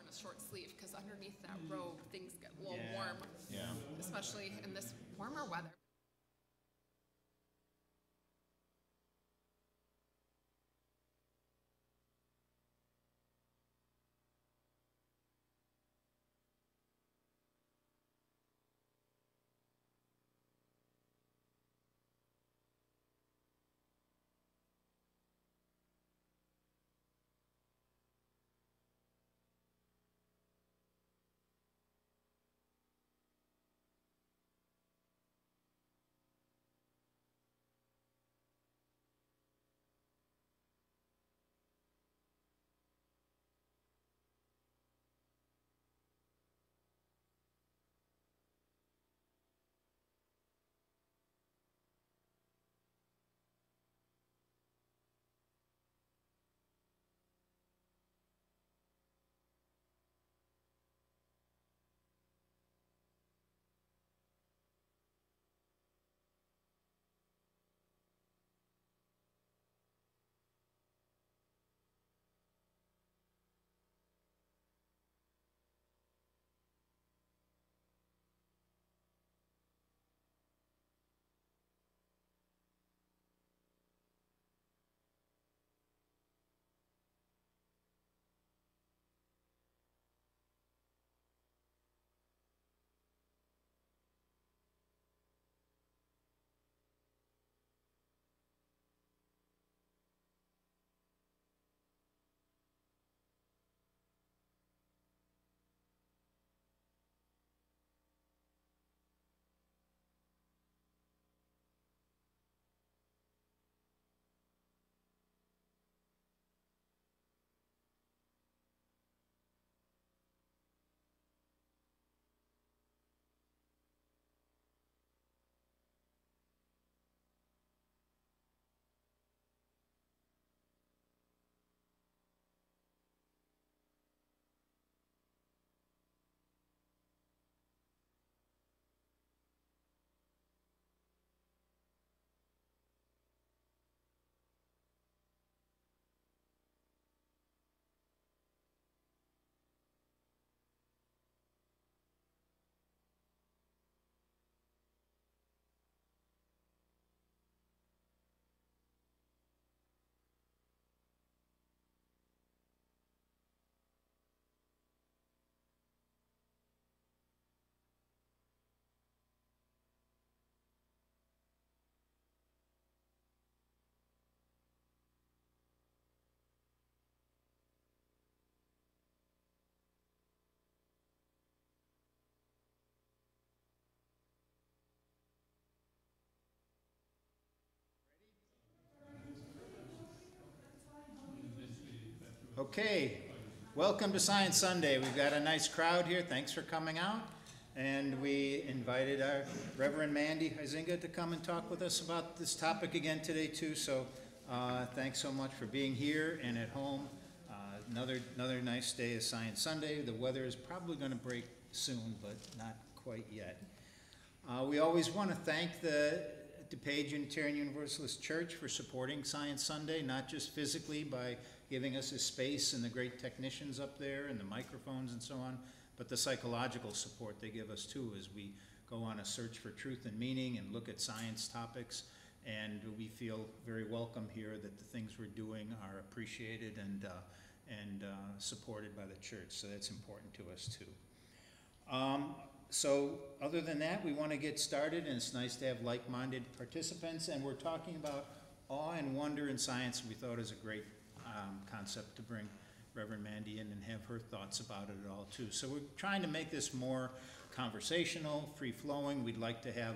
a short sleeve because underneath that robe, things get a little warm. Yeah. Especially in this warmer weather. Okay, welcome to Science Sunday. We've got a nice crowd here. Thanks for coming out. And we invited our Reverend Mandi Huizenga to come and talk with us about this topic again today too. So thanks so much for being here and at home. Another nice day of Science Sunday. The weather is probably going to break soon, but not quite yet. We always want to thank the DuPage Unitarian Universalist Church for supporting Science Sunday, not just physically by giving us a space and the great technicians up there and the microphones and so on, but the psychological support they give us too as we go on a search for truth and meaning and look at science topics. And we feel very welcome here that the things we're doing are appreciated and supported by the church. So that's important to us too. So other than that, we want to get started, and it's nice to have like-minded participants. And we're talking about awe and wonder in science. We thought it was a great concept to bring Reverend Mandi in and have her thoughts about it all too. So we're trying to make this more conversational, free-flowing. We'd like to have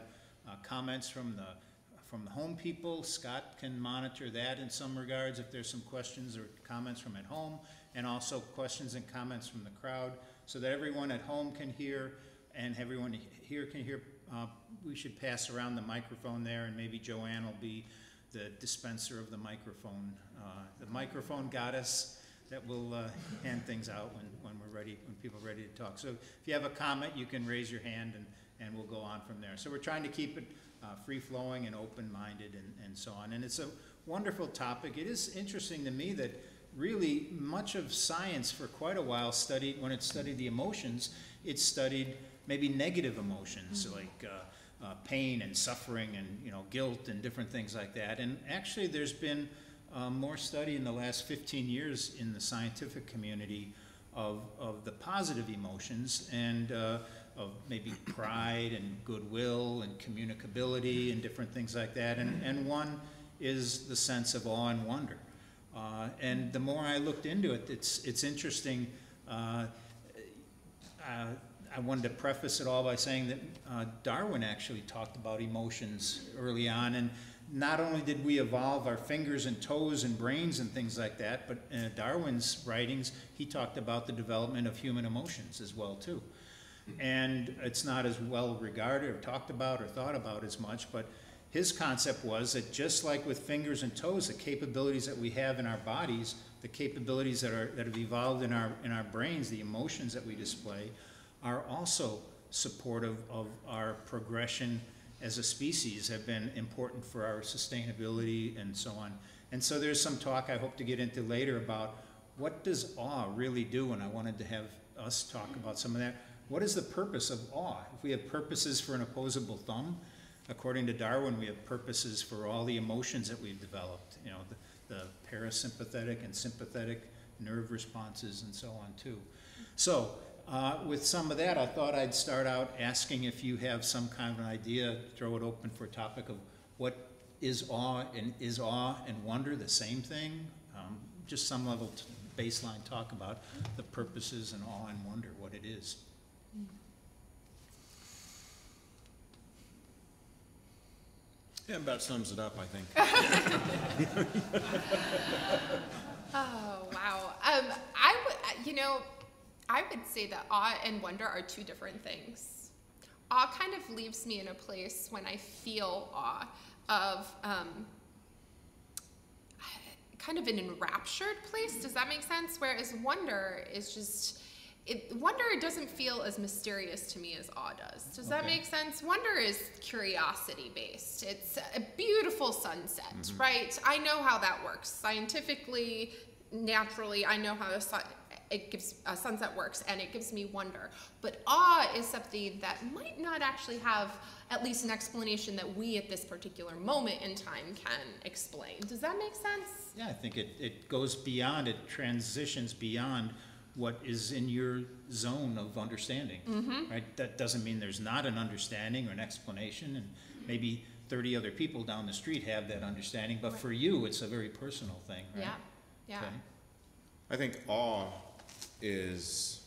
comments from the home people. Scott can monitor that in some regards if there's some questions or comments from at home, and also questions and comments from the crowd so that everyone at home can hear and everyone here can hear. We should pass around the microphone there, and maybe Joanne will be the dispenser of the microphone. The microphone goddess that will hand things out when we're ready, when people are ready to talk. So if you have a comment, you can raise your hand and we'll go on from there. So we're trying to keep it free-flowing and open-minded and so on. And it's a wonderful topic. It is interesting to me that really much of science for quite a while studied, when it studied the emotions, it studied maybe negative emotions like pain and suffering and guilt and different things like that. And actually there's been more study in the last 15 years in the scientific community of the positive emotions and of maybe pride and goodwill and communicability and different things like that. And one is the sense of awe and wonder. And the more I looked into it, it's interesting. I wanted to preface it all by saying that Darwin actually talked about emotions early on, and not only did we evolve our fingers and toes and brains and things like that, but in Darwin's writings, he talked about the development of human emotions as well too. And it's not as well regarded or talked about or thought about as much, but his concept was that just like with fingers and toes, the capabilities that we have in our bodies, the capabilities that have evolved in our brains, the emotions that we display, are also supportive of our progression as a species, have been important for our sustainability and so on. And so there's some talk I hope to get into later about what does awe really do, and I wanted to have us talk about some of that. What is the purpose of awe? If we have purposes for an opposable thumb, according to Darwin, we have purposes for all the emotions that we've developed, the parasympathetic and sympathetic nerve responses and so on too. So with some of that, I thought I'd start out asking if you have some kind of an idea, throw it open for a topic of what is awe and wonder the same thing? Just some level baseline talk about the purposes and awe and wonder, what it is. Yeah, about sums it up, I think. Oh, wow. I would say that awe and wonder are two different things. Awe kind of leaves me in a place when I feel awe of kind of an enraptured place. Does that make sense? Whereas wonder is just, wonder doesn't feel as mysterious to me as awe does. Does that make sense? Wonder is curiosity based. It's a beautiful sunset, right? I know how that works. Scientifically, naturally, I know how a sunset works, and it gives me wonder. But awe is something that might not actually have at least an explanation that we at this particular moment in time can explain. Does that make sense? Yeah, I think it goes beyond, it transitions beyond what is in your zone of understanding, right? That doesn't mean there's not an understanding or an explanation, and maybe 30 other people down the street have that understanding, but for you, it's a very personal thing, right? Yeah. Okay. I think awe is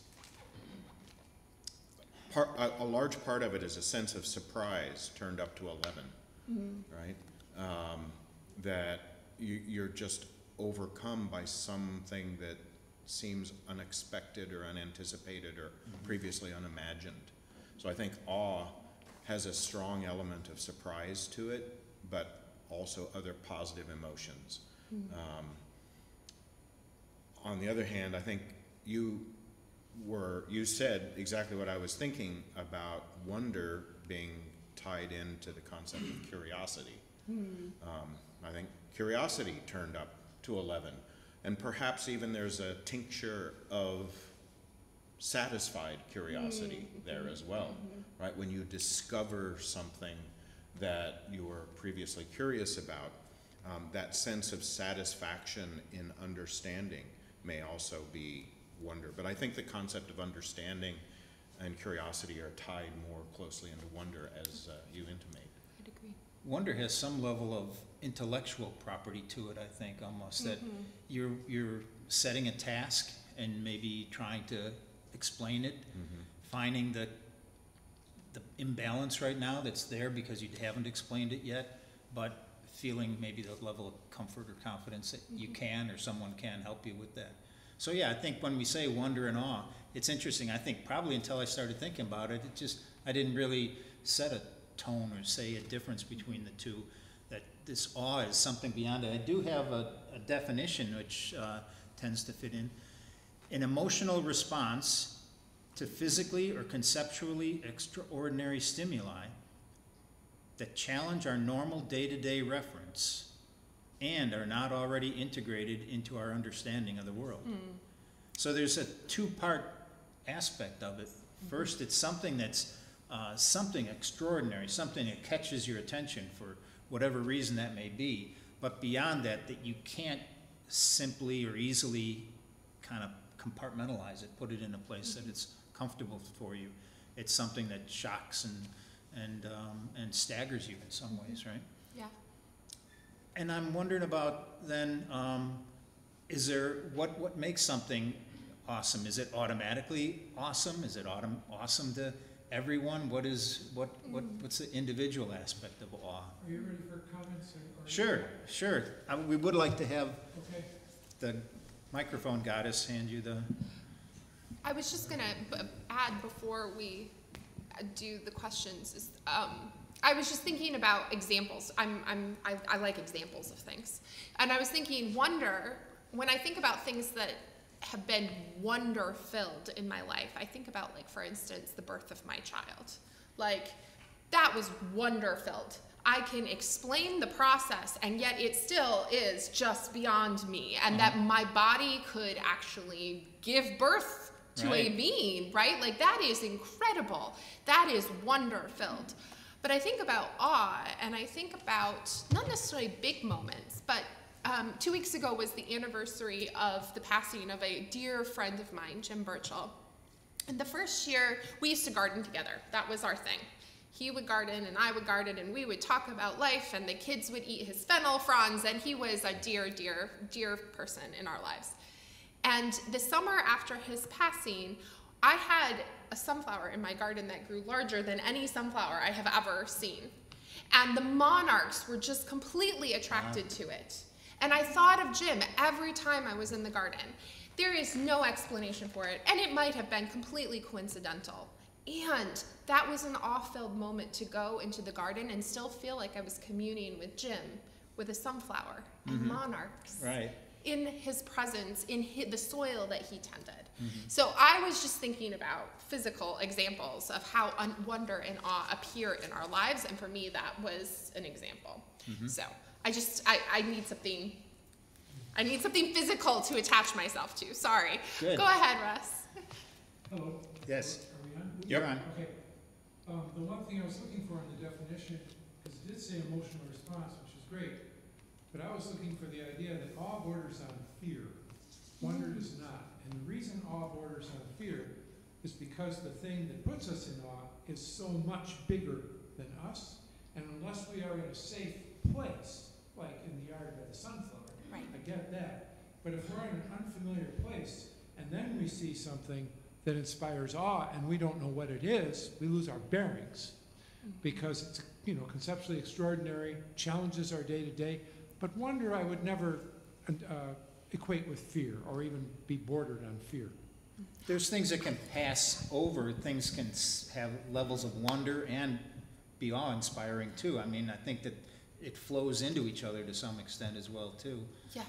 a large part of it is a sense of surprise turned up to 11, right? That you're just overcome by something that seems unexpected or unanticipated or previously unimagined. So I think awe has a strong element of surprise to it, but also other positive emotions. On the other hand, I think you said exactly what I was thinking about wonder being tied into the concept of curiosity. I think curiosity turned up to 11, and perhaps even there's a tincture of satisfied curiosity there as well, right? When you discover something that you were previously curious about, that sense of satisfaction in understanding may also be wonder. But I think the concept of understanding and curiosity are tied more closely into wonder, as you intimate. I'd agree. Wonder has some level of intellectual property to it, I think, almost, that you're setting a task and maybe trying to explain it, finding the imbalance right now that's there because you haven't explained it yet, but feeling maybe the level of comfort or confidence that you can or someone can help you with that. So yeah, I think when we say wonder and awe, it's interesting. I think probably until I started thinking about it, I didn't really set a tone or say a difference between the two, that this awe is something beyond it. I do have a definition which tends to fit in. An emotional response to physically or conceptually extraordinary stimuli that challenge our normal day-to-day reference and are not already integrated into our understanding of the world. So there's a two-part aspect of it. First, it's something that's something extraordinary, something that catches your attention for whatever reason that may be. But beyond that, that you can't simply or easily kind of compartmentalize it, put it in a place that it's comfortable for you. It's something that shocks and staggers you in some ways, right? Yeah. And I'm wondering about then, is there, what makes something awesome? Is it automatically awesome? Is it awesome to everyone? What's the individual aspect of awe? Are you ready for comments? Sure. We would like to have Okay. the microphone goddess hand you the. I was just gonna add before we do the questions. I was just thinking about examples. I like examples of things, and I was thinking wonder. When I think about things that have been wonder-filled in my life, I think about, like, for instance, the birth of my child. Like, that was wonder-filled. I can explain the process, and yet it still is just beyond me, and that my body could actually give birth to a being, right? Like, that is incredible. That is wonder-filled. But I think about awe, and I think about not necessarily big moments, but 2 weeks ago was the anniversary of the passing of a dear friend of mine, Jim Burchell. And the first year, we used to garden together. That was our thing. He would garden and I would garden, and we would talk about life, and the kids would eat his fennel fronds, and he was a dear, dear, dear person in our lives. And the summer after his passing, I had a sunflower in my garden that grew larger than any sunflower I have ever seen. And the monarchs were just completely attracted to it. And I thought of Jim every time I was in the garden. There is no explanation for it, and it might have been completely coincidental. And that was an awe-filled moment to go into the garden and still feel like I was communing with Jim, with a sunflower and monarchs. Right. In his presence, in the soil that he tended. So I was just thinking about physical examples of how wonder and awe appear in our lives, and for me that was an example. So I need something physical to attach myself to. Sorry. Good. Go ahead, Russ. Hello. Yes. Are we on? You're on. Okay. The one thing I was looking for in the definition, because it did say emotional response, which is great, but I was looking for the idea that awe borders on fear. Wonder does not. And the reason awe borders on fear is because the thing that puts us in awe is so much bigger than us. And unless we are in a safe place, like in the yard by the sunflower, Right. I get that. But if we're in an unfamiliar place and then we see something that inspires awe and we don't know what it is, we lose our bearings because it's, conceptually extraordinary, challenges our day-to-day. But wonder I would never equate with fear or even be bordered on fear. There's things that can pass over. Things can have levels of wonder and be awe-inspiring too. I mean, I think that it flows into each other to some extent as well too. Yeah,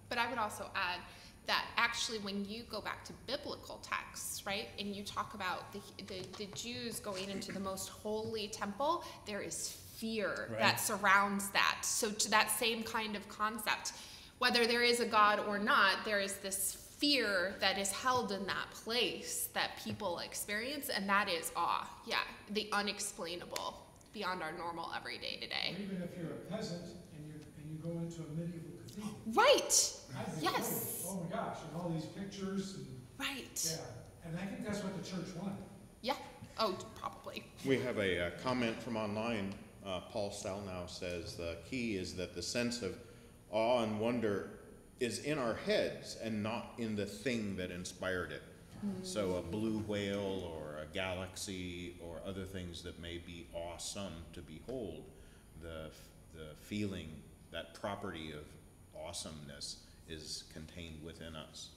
but I would also add that actually when you go back to biblical texts, right, and you talk about the Jews going into the most holy temple, there is fear that surrounds that. So to that same kind of concept, whether there is a God or not, there is this fear that is held in that place that people experience, and that is awe. Yeah, the unexplainable, beyond our normal everyday today. Or even if you're a peasant and you go into a medieval cathedral. Right. Yes. Oh my gosh, and all these pictures. And, Right. yeah, and I think that's what the church wanted. Yeah. Oh, probably. We have a comment from online. Paul Stalnow says the key is that the sense of awe and wonder is in our heads and not in the thing that inspired it. So a blue whale or a galaxy or other things that may be awesome to behold, the feeling, that property of awesomeness is contained within us.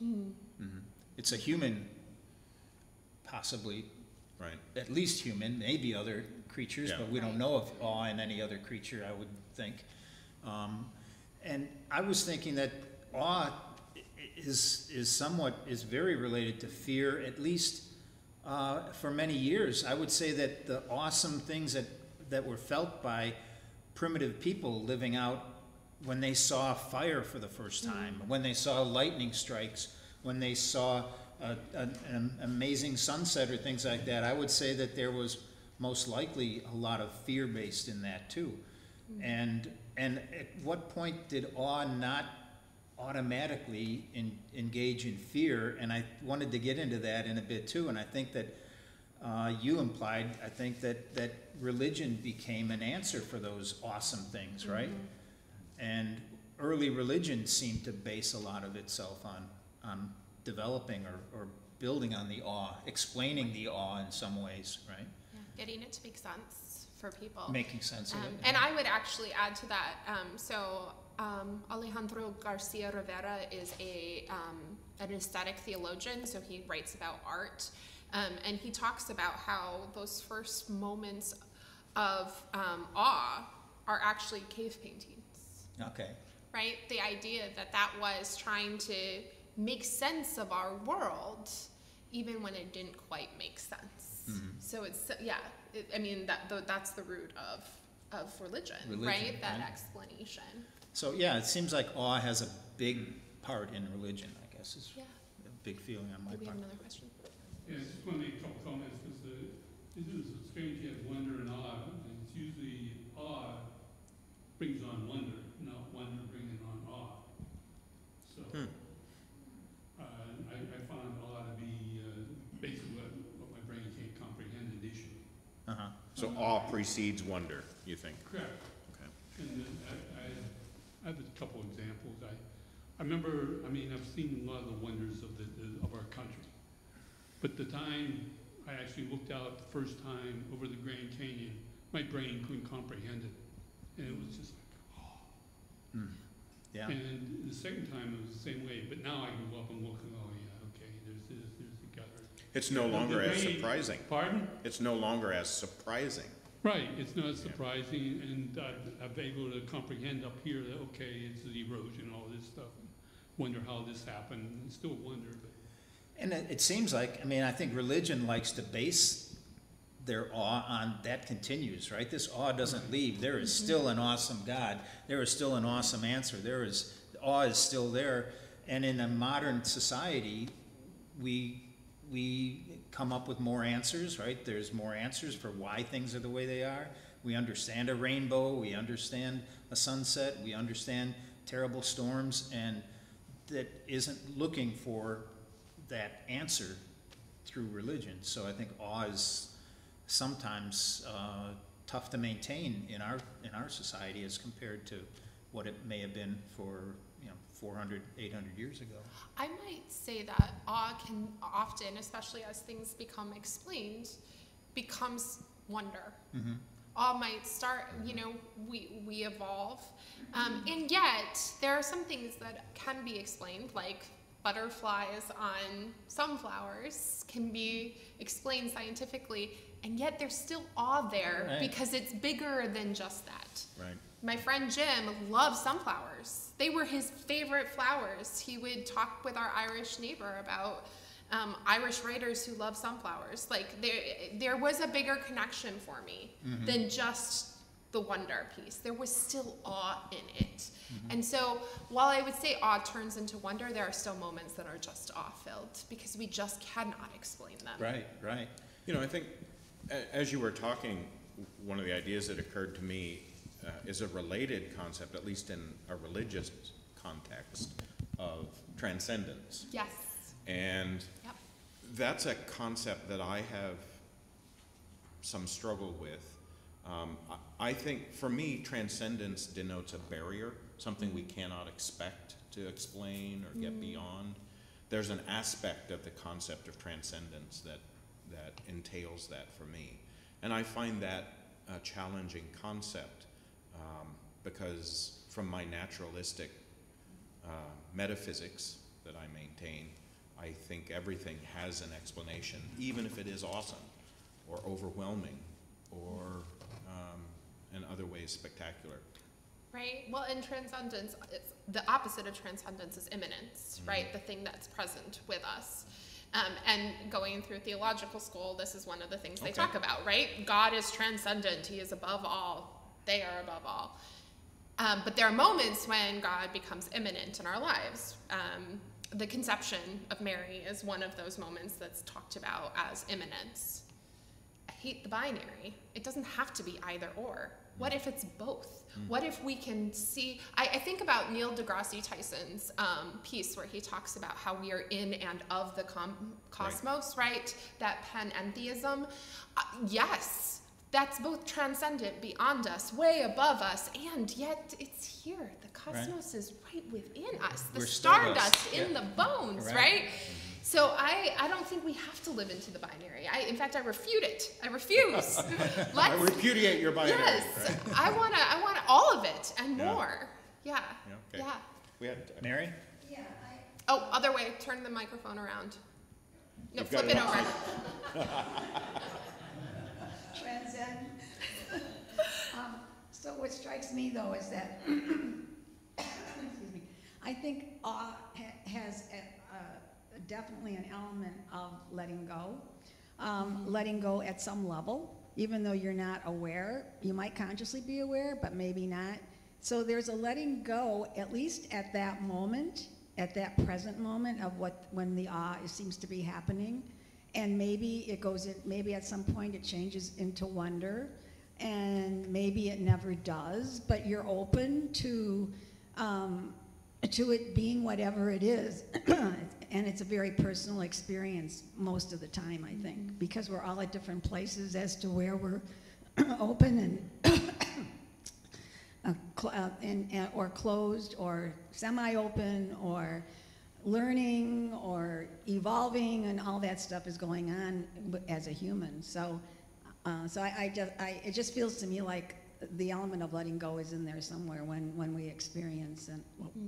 It's a human, possibly, Right. at least human, maybe other creatures, Yeah. but we don't know of awe in any other creature, I would think. And I was thinking that awe is very related to fear, at least for many years. I would say that the awesome things that were felt by primitive people living out when they saw fire for the first time, when they saw lightning strikes, when they saw an amazing sunset or things like that, I would say that there was most likely a lot of fear based in that too. And at what point did awe not automatically engage in fear? And I wanted to get into that in a bit too. And I think that you implied, I think that religion became an answer for those awesome things, right? And early religion seemed to base a lot of itself on developing or building on the awe, explaining the awe in some ways, right? Yeah, getting it to make sense for people. Making sense of it. And I would actually add to that. Alejandro Garcia Rivera is an aesthetic theologian, so he writes about art. And he talks about how those first moments of awe are actually cave paintings. Okay. Right? The idea that was trying to make sense of our world, even when it didn't quite make sense. So it's, that's the root of religion, right? That explanation. So yeah, it seems like awe has a big part in religion, I guess, is a big feeling on my Do we have part. another question? Yeah, I just want to make a couple comments because it is strange you have wonder and awe, and it's usually awe brings on wonder, not wonder bringing on awe. So I found awe to be basically what my brain can't comprehend initially. So awe precedes wonder, you think? Correct. Okay. And I have a couple examples. I remember, I've seen a lot of the wonders of our country. But the time I actually looked out the first time over the Grand Canyon, my brain couldn't comprehend it. And it was just like, oh. Yeah. And the second time it was the same way. But now I can go up and look and oh yeah, okay, there's this, there's the gutter. It's no longer as surprising. Pardon? It's no longer as surprising. Right, it's not surprising, and I've been able to comprehend up here that, okay, it's the erosion, all this stuff. Wonder how this happened, and still wonder, but. And it seems like, I think religion likes to base their awe on, that continues, right? This awe doesn't leave. There is still an awesome God. There is still an awesome answer. Awe is still there. And in a modern society, we come up with more answers, right? There's more answers for why things are the way they are. We understand a rainbow. We understand a sunset. We understand terrible storms. And that isn't looking for that answer through religion. So I think awe is sometimes tough to maintain in our society as compared to what it may have been for 400, 800 years ago. I might say that awe can often, especially as things become explained, becomes wonder. Awe might start, we evolve. And yet, there are some things that can be explained, like butterflies on sunflowers can be explained scientifically, and yet there's still awe there because it's bigger than just that. Right. My friend Jim loves sunflowers. They were his favorite flowers. He would talk with our Irish neighbor about Irish writers who love sunflowers. Like there was a bigger connection for me than just the wonder piece. There was still awe in it. And so while I would say awe turns into wonder, there are still moments that are just awe-filled because we just cannot explain them. Right. I think as you were talking, one of the ideas that occurred to me is a related concept, at least in a religious context, of transcendence. Yes. And that's a concept that I have some struggle with. I think, for me, transcendence denotes a barrier, something we cannot expect to explain or get beyond. There's an aspect of the concept of transcendence that entails that for me. And I find that a challenging concept because from my naturalistic metaphysics that I maintain, I think everything has an explanation, even if it is awesome or overwhelming or in other ways spectacular. Right. Well, in transcendence, it's the opposite of transcendence is immanence, right? The thing that's present with us. And going through theological school, this is one of the things they talk about, right? God is transcendent. He is above all. They are above all. But there are moments when God becomes imminent in our lives. The conception of Mary is one of those moments that's talked about as imminence. I hate the binary. It doesn't have to be either or. What if it's both? What if we can see, I think about Neil deGrasse Tyson's piece where he talks about how we are in and of the cosmos, right? That panentheism. Yes, that's both transcendent, beyond us, way above us, and yet it's here. The cosmos is right within us. The stardust in the bones, right? So I don't think we have to live into the binary. In fact, I refute it. I refuse. I repudiate your binary. Yes, right? I want all of it and more. Yeah. Okay. Yeah. We had Mary? Yeah, Oh, other way. Turn the microphone around. No, You've flip got it it over. transcend. So what strikes me though is that, excuse me, I think awe has definitely an element of letting go. Letting go at some level, even though you're not aware. You might consciously be aware, but maybe not. So there's a letting go, at least at that moment, at that present moment of when the awe seems to be happening. And maybe it goes in, maybe at some point it changes into wonder, and maybe it never does, but you're open to it being whatever it is. And it's a very personal experience most of the time, I think, because we're all at different places as to where we're open or closed or semi-open or learning or evolving, and all that stuff is going on as a human. So it just feels to me like the element of letting go is in there somewhere when we experience and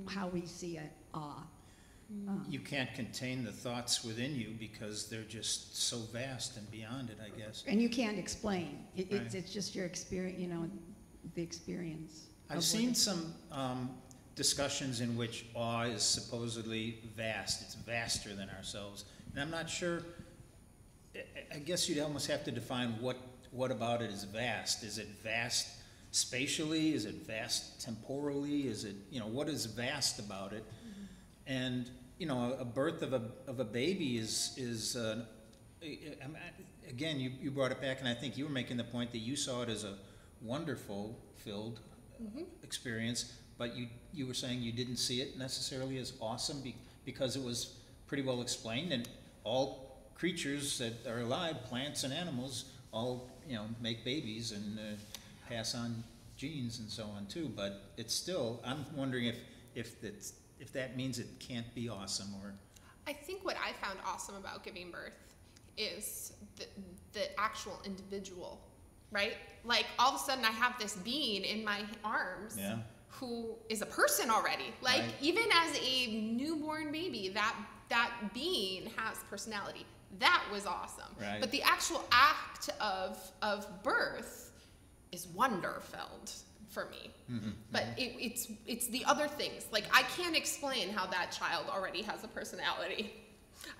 how we see it, awe. You can't contain the thoughts within you because they're just so vast and beyond it, I guess. And you can't explain. Right. It's just your experience, the experience. I've seen some discussions in which awe is supposedly vast. It's vaster than ourselves. And I'm not sure, I guess you'd almost have to define what about it is vast. Is it vast spatially? Is it vast temporally? Is it, what is vast about it? And, a birth of a baby is again, you brought it back, and I think you were making the point that you saw it as a wonderful filled experience, but you were saying you didn't see it necessarily as awesome because it was pretty well explained, and all creatures that are alive, plants and animals, all make babies and pass on genes and so on too. But it's still, I'm wondering if that means it can't be awesome. Or I think what I found awesome about giving birth is the actual individual, right? Like all of a sudden I have this being in my arms who is a person already. Like even as a newborn baby, that being has personality. That was awesome. Right. But the actual act of birth is wonder-filled for me. But it's the other things. Like I can't explain how that child already has a personality.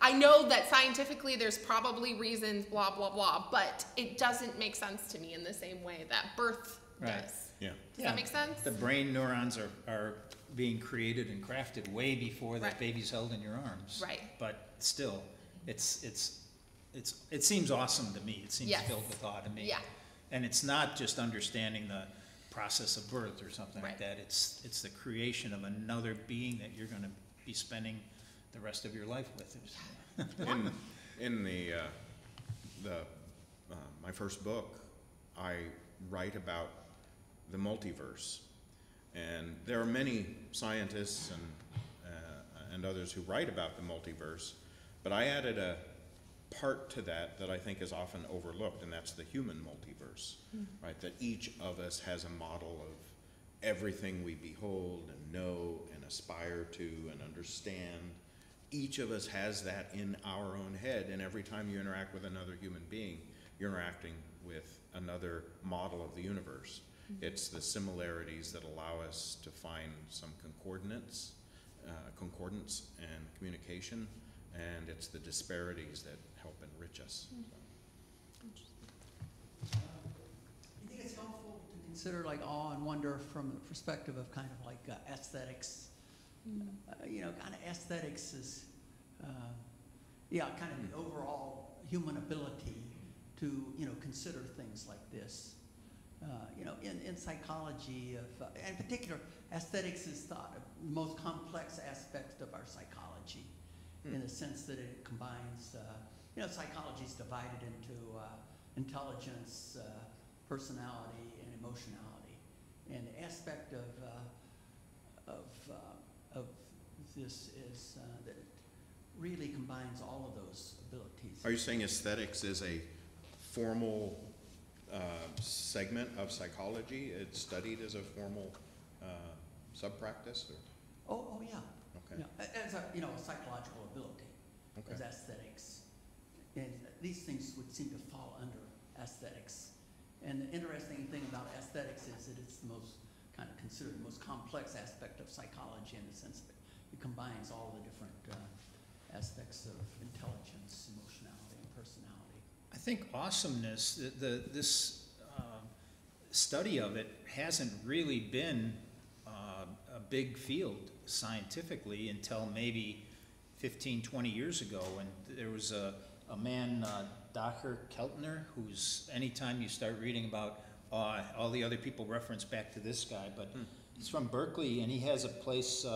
I know that scientifically there's probably reasons, blah, blah, blah, but it doesn't make sense to me in the same way that birth does. Yeah. Does that make sense? The brain neurons are being created and crafted way before that baby's held in your arms. Right. But still, it seems awesome to me. It seems filled with awe to me. Yeah. And it's not just understanding the process of birth or something like that. It's the creation of another being that you're going to be spending the rest of your life with. In my first book, I write about the multiverse, and there are many scientists and others who write about the multiverse, but I added a part to that I think is often overlooked, and that's the human multiverse, right? That each of us has a model of everything we behold and know and aspire to and understand. Each of us has that in our own head, and every time you interact with another human being, you're interacting with another model of the universe. It's the similarities that allow us to find some concordance and communication, and it's the disparities that help enrich us. I think it's helpful to consider like awe and wonder from the perspective of kind of like aesthetics. You know, kind of aesthetics is, yeah, kind of the overall human ability to, you know, consider things like this. You know, in psychology, in particular, aesthetics is thought of the most complex aspect of our psychology, in the sense that it combines, you know, psychology is divided into intelligence, personality, and emotionality. And the aspect of this is that it really combines all of those abilities. Are you saying aesthetics is a formal segment of psychology? It's studied as a formal sub-practice? Oh yeah. Okay. Yeah. As a, you know, a psychological ability, Okay. as aesthetics. And these things would seem to fall under aesthetics. And the interesting thing about aesthetics is that it's the most kind of considered the most complex aspect of psychology, in the sense that it combines all the different aspects of intelligence, emotionality, and personality. I think awesomeness, this study of it hasn't really been a big field scientifically until maybe 15, 20 years ago, when there was a man, Dr. Keltner, who's, anytime you start reading about all the other people reference back to this guy, but he's from Berkeley, and he has a place,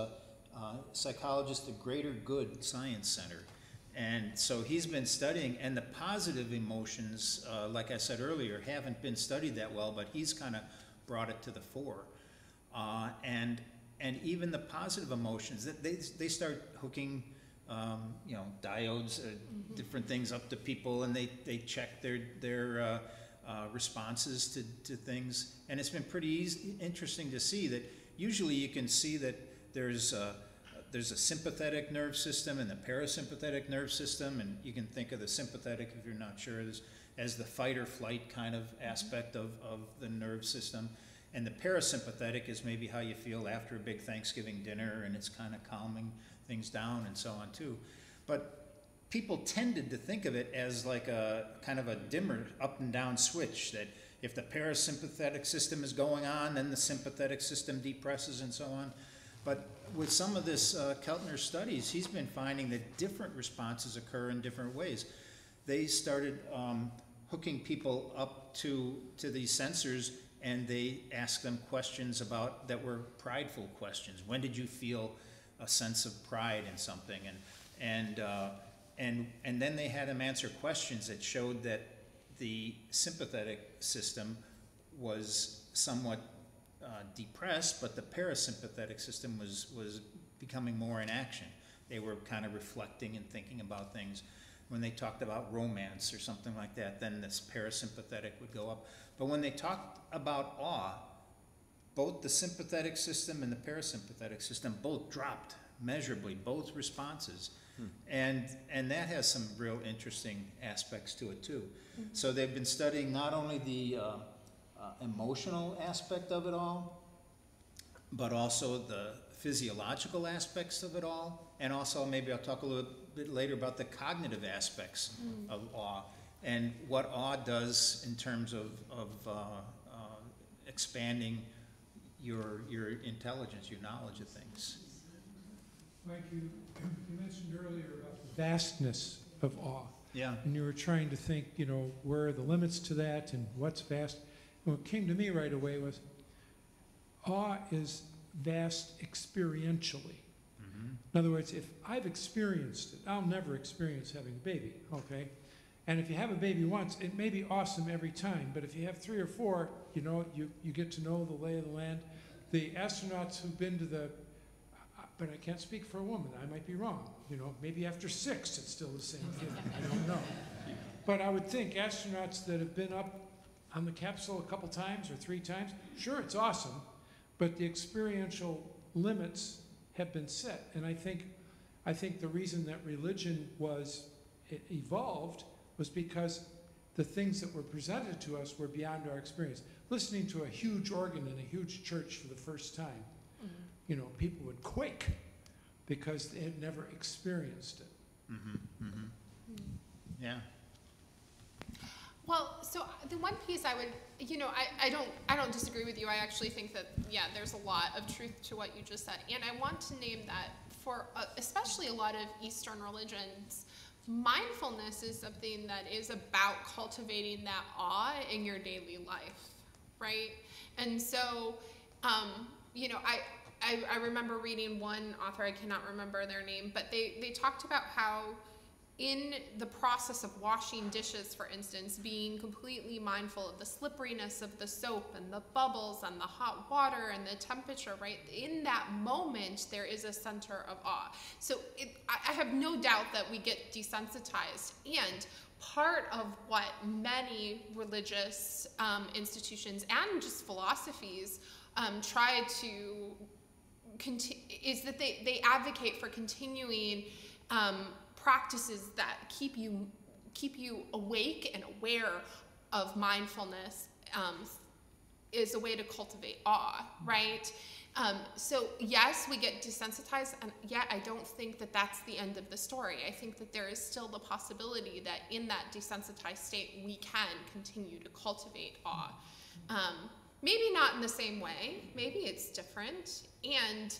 psychologist, the Greater Good Science Center. And so he's been studying, and the positive emotions, like I said earlier, haven't been studied that well, but he's kind of brought it to the fore. And even the positive emotions, they start hooking, you know, diodes, different things up to people, and they check their responses to things. And it's been pretty interesting to see that usually you can see that there's a sympathetic nerve system and the parasympathetic nerve system, and you can think of the sympathetic, if you're not sure, as the fight or flight kind of aspect of the nerve system. And the parasympathetic is maybe how you feel after a big Thanksgiving dinner, and it's kind of calming things down and so on too. But people tended to think of it as like a kind of a dimmer up and down switch, that if the parasympathetic system is going on, then the sympathetic system depresses and so on. But with some of this Keltner studies, he's been finding that different responses occur in different ways. They started hooking people up to these sensors, and they asked them questions that were prideful questions. When did you feel a sense of pride in something? And then they had them answer questions that showed that the sympathetic system was somewhat depressed, but the parasympathetic system was becoming more in action. They were kind of reflecting and thinking about things. When they talked about romance or something like that, then this parasympathetic would go up. But when they talked about awe, both the sympathetic system and the parasympathetic system both dropped measurably, both responses. And that has some real interesting aspects to it too. So they've been studying not only the emotional aspect of it all, but also the physiological aspects of it all, and also maybe I'll talk a little bit later about the cognitive aspects of awe and what awe does in terms of expanding your intelligence, your knowledge of things. Mike, you mentioned earlier about the vastness of awe. Yeah. And you were trying to think, you know, where are the limits to that and what's vast? And what came to me right away was awe is vast experientially. In other words, if I've experienced it, I'll never experience having a baby, okay? And if you have a baby once, it may be awesome every time, but if you have 3 or 4, you know, you get to know the lay of the land. The astronauts who've been to the, but I can't speak for a woman, I might be wrong, you know, maybe after 6 it's still the same feeling, I don't know. But I would think astronauts that have been up on the capsule a couple times or 3 times, sure, it's awesome, but the experiential limits have been set. And I think the reason that religion evolved was because the things that were presented to us were beyond our experience. Listening to a huge organ in a huge church for the first time, you know, people would quake because they had never experienced it. Yeah. Well, so the one piece I would, I don't disagree with you. I actually think that, yeah, there's a lot of truth to what you just said. And I want to name that for especially a lot of Eastern religions, mindfulness is something that is about cultivating that awe in your daily life, right? And so, I remember reading one author, I cannot remember their name, but they talked about how in the process of washing dishes, for instance, being completely mindful of the slipperiness of the soap and the bubbles and the hot water and the temperature, right? In that moment, there is a center of awe. So I have no doubt that we get desensitized. And part of what many religious institutions and just philosophies try to is that they advocate for continuing practices that keep you awake and aware of mindfulness is a way to cultivate awe, right? So yes, we get desensitized, and yet I don't think that that's the end of the story. I think that there is still the possibility that in that desensitized state, we can continue to cultivate awe. Maybe not in the same way, maybe it's different, and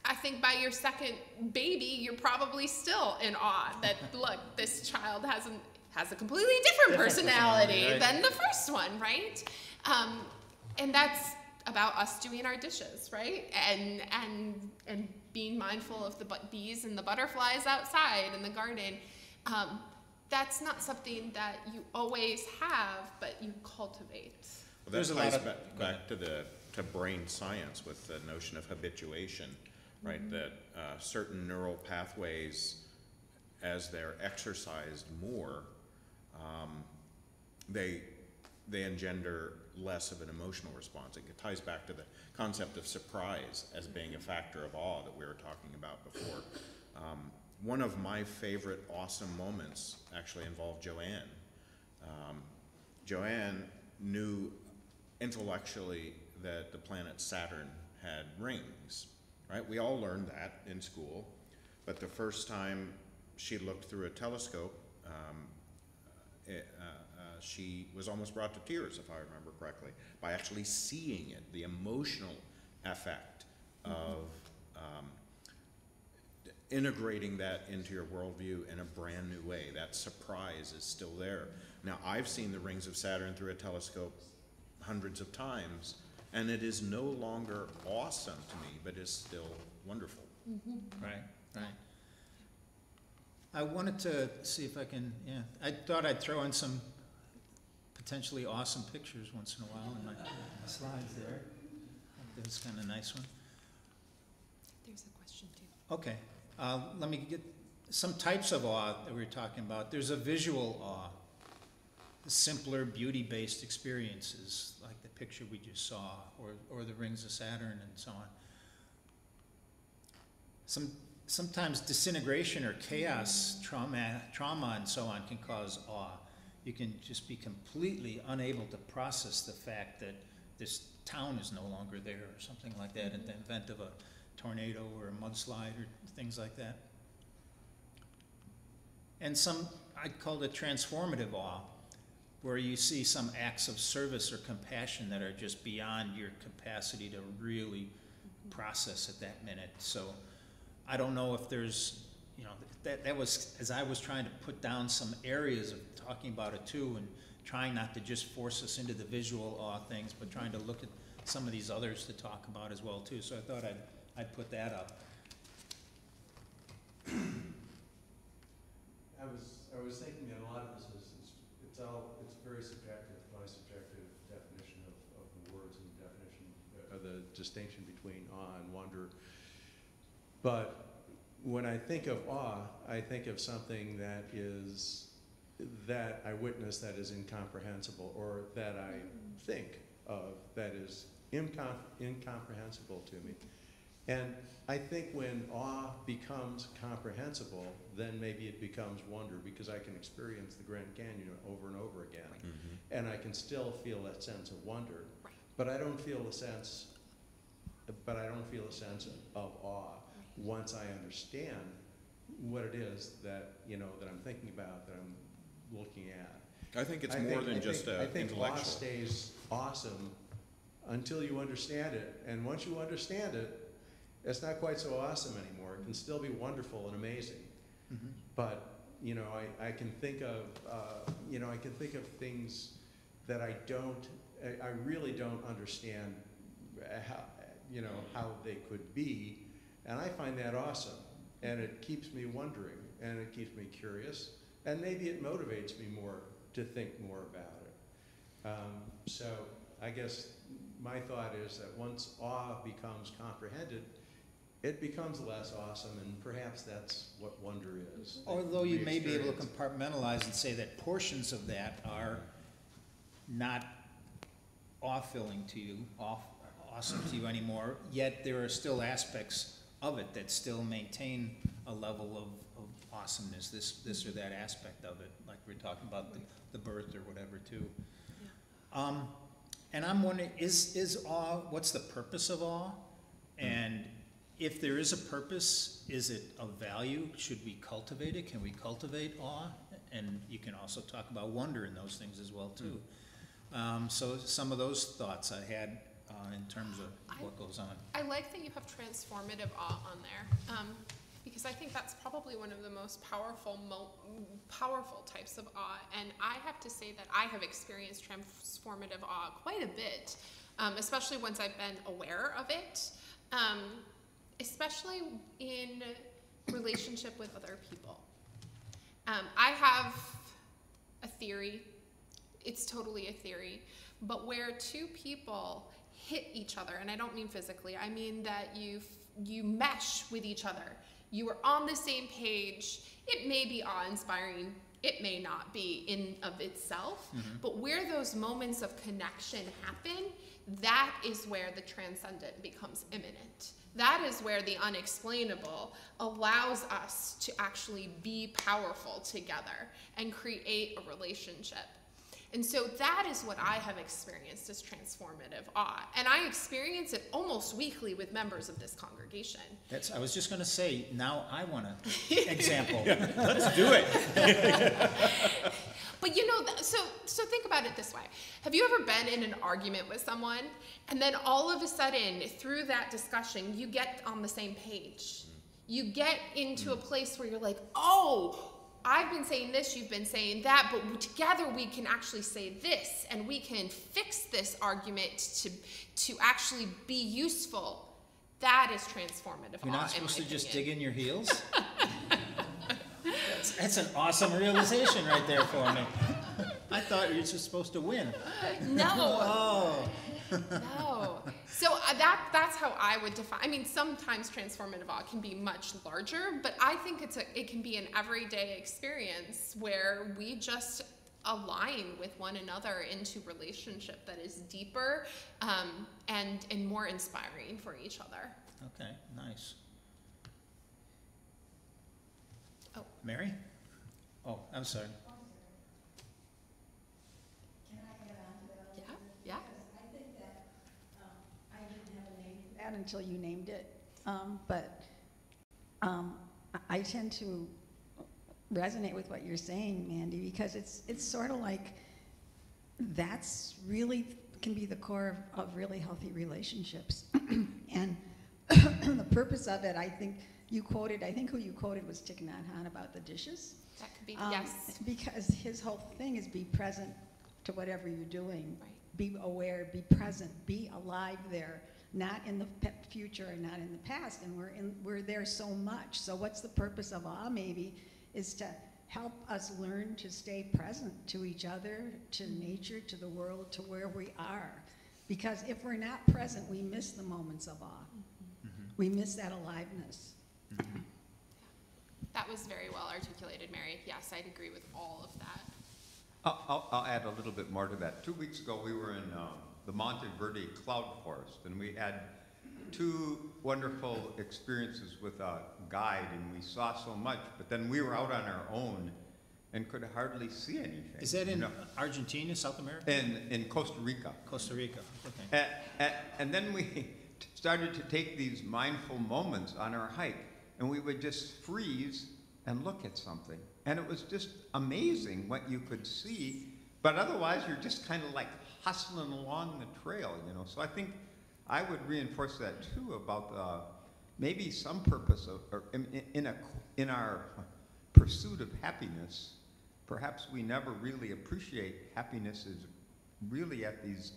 I think by your second baby, you're probably still in awe that, look, this child has a completely different personality right? than the first one, right? And that's about us doing our dishes, right? And being mindful of the bees and the butterflies outside in the garden. That's not something that you always have, but you cultivate. Well, There's that a lot ties of- back to brain science with the notion of habituation, right? Mm-hmm. That certain neural pathways, as they're exercised more, they engender less of an emotional response. It ties back to the concept of surprise as being a factor of awe that we were talking about before. One of my favorite awesome moments actually involved Joanne. Joanne knew intellectually that the planet Saturn had rings, right? We all learned that in school, but the first time she looked through a telescope, she was almost brought to tears, if I remember correctly, by actually seeing it, the emotional effect of integrating that into your worldview in a brand new way. That surprise is still there. Now, I've seen the rings of Saturn through a telescope hundreds of times, and it is no longer awesome to me, but is still wonderful. Right. I wanted to see if I can, I thought I'd throw in some potentially awesome pictures once in a while in my slides there. That was kind of a nice one. There's a question too. Okay, let me get some types of awe that we were talking about. There's a visual awe, the simpler beauty-based experiences like the picture we just saw, or the rings of Saturn and so on. Sometimes disintegration or chaos, trauma and so on can cause awe. You can just be completely unable to process the fact that this town is no longer there or something like that in the event of a tornado or a mudslide or things like that. And some, I'd call it transformative awe, where you see some acts of service or compassion that are just beyond your capacity to really process at that minute. So I don't know if there's, that was, as I was trying to put down some areas of talking about it too, and trying not to just force us into the visual awe things, but trying to look at some of these others to talk about as well too. So I thought I'd put that up. I was thinking that a lot of this is, it's very subjective, my subjective definition of the words and definition of the distinction between awe and wonder. But when I think of awe, I think of something that I witness that is incomprehensible, or that I think of that is incomprehensible to me. And I think when awe becomes comprehensible, then maybe it becomes wonder, because I can experience the Grand Canyon over and over again, and I can still feel that sense of wonder, but I don't feel a sense of awe once I understand what it is that that I'm thinking about, that I'm looking at. I think it's more than just I think awe intellectual. stays awesome until you understand it. And once you understand it, it's not quite so awesome anymore. It can still be wonderful and amazing. Mhm. But, you know, I can think of, I can think of things that I really don't understand how they could be. And I find that awesome. And it keeps me wondering, and it keeps me curious. And maybe it motivates me more to think more about it. So I guess my thought is that once awe becomes comprehended, it becomes less awesome, and perhaps that's what wonder is. Although you may be able to Re-experience. compartmentalize and say that portions of that are not awe-filling to you, awesome to you anymore, yet there are still aspects of it that still maintain a level of awesomeness, this or that aspect of it, like we're talking about the birth or whatever too. And I'm wondering, is awe, what's the purpose of awe? And if there is a purpose, is it of value? Should we cultivate it? Can we cultivate awe? And you can also talk about wonder in those things as well too. So some of those thoughts I had in terms of what goes on. I like that you have transformative awe on there, because I think that's probably one of the most powerful types of awe. And I have to say that I have experienced transformative awe quite a bit, especially once I've been aware of it, especially in relationship with other people. I have a theory. It's totally a theory, but where two people hit each other, and I don't mean physically, I mean that you mesh with each other. You are on the same page. It may be awe-inspiring. It may not be in of itself, but where those moments of connection happen, that is where the transcendent becomes imminent. That is where the unexplainable allows us to actually be powerful together and create a relationship. And so that is what I have experienced as transformative awe. And I experience it almost weekly with members of this congregation. I was just gonna say, now I want an example. Let's do it. But you know, so think about it this way. Have you ever been in an argument with someone, and then all of a sudden, through that discussion, you get on the same page? You get into a place where you're like, oh, I've been saying this, you've been saying that, but together we can actually say this, and we can fix this argument to actually be useful. That is transformative awe, You're not supposed in to my just opinion. dig in your heels? That's an awesome realization right there for me. I thought you were just supposed to win. No. Oh. No. So that's how I would define. I mean, sometimes transformative awe can be much larger, but I think it can be an everyday experience where we just align with one another into relationship that is deeper and more inspiring for each other. Okay, nice. Oh. Mary? Oh, I'm sorry. Can I get on to that? Yeah, yeah. Because I think that I didn't have a name for that until you named it. But I tend to resonate with what you're saying, Mandy, because it's sort of like that's really can be the core of really healthy relationships. And the purpose of it, I think who you quoted was Thich Nhat Hanh about the dishes. That could be, yes. Because his whole thing is be present to whatever you're doing. Right. Be aware, be present, be alive there, not in the future and not in the past. And we're there so much. So what's the purpose of awe maybe is to help us learn to stay present to each other, to nature, to the world, to where we are. Because if we're not present, we miss the moments of awe. We miss that aliveness. That was very well articulated, Mary. Yes, I'd agree with all of that. I'll add a little bit more to that. 2 weeks ago, we were in the Monte Verde cloud forest, and we had 2 wonderful experiences with a guide, and we saw so much, but then we were out on our own and could hardly see anything. Is that in you know? Argentina, South America? In Costa Rica. Costa Rica, okay. And then we started to take these mindful moments on our hike, and we would just freeze and look at something. And it was just amazing what you could see But otherwise, you're just kind of like hustling along the trail, you know. So I think I would reinforce that too about maybe some purpose of, or in our pursuit of happiness. Perhaps we never really appreciate happiness is really at these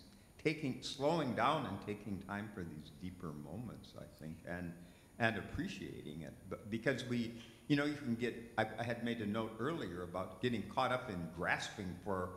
slowing down and taking time for these deeper moments, I think, and appreciating it. But because we, you know, you can get, I had made a note earlier about getting caught up in grasping for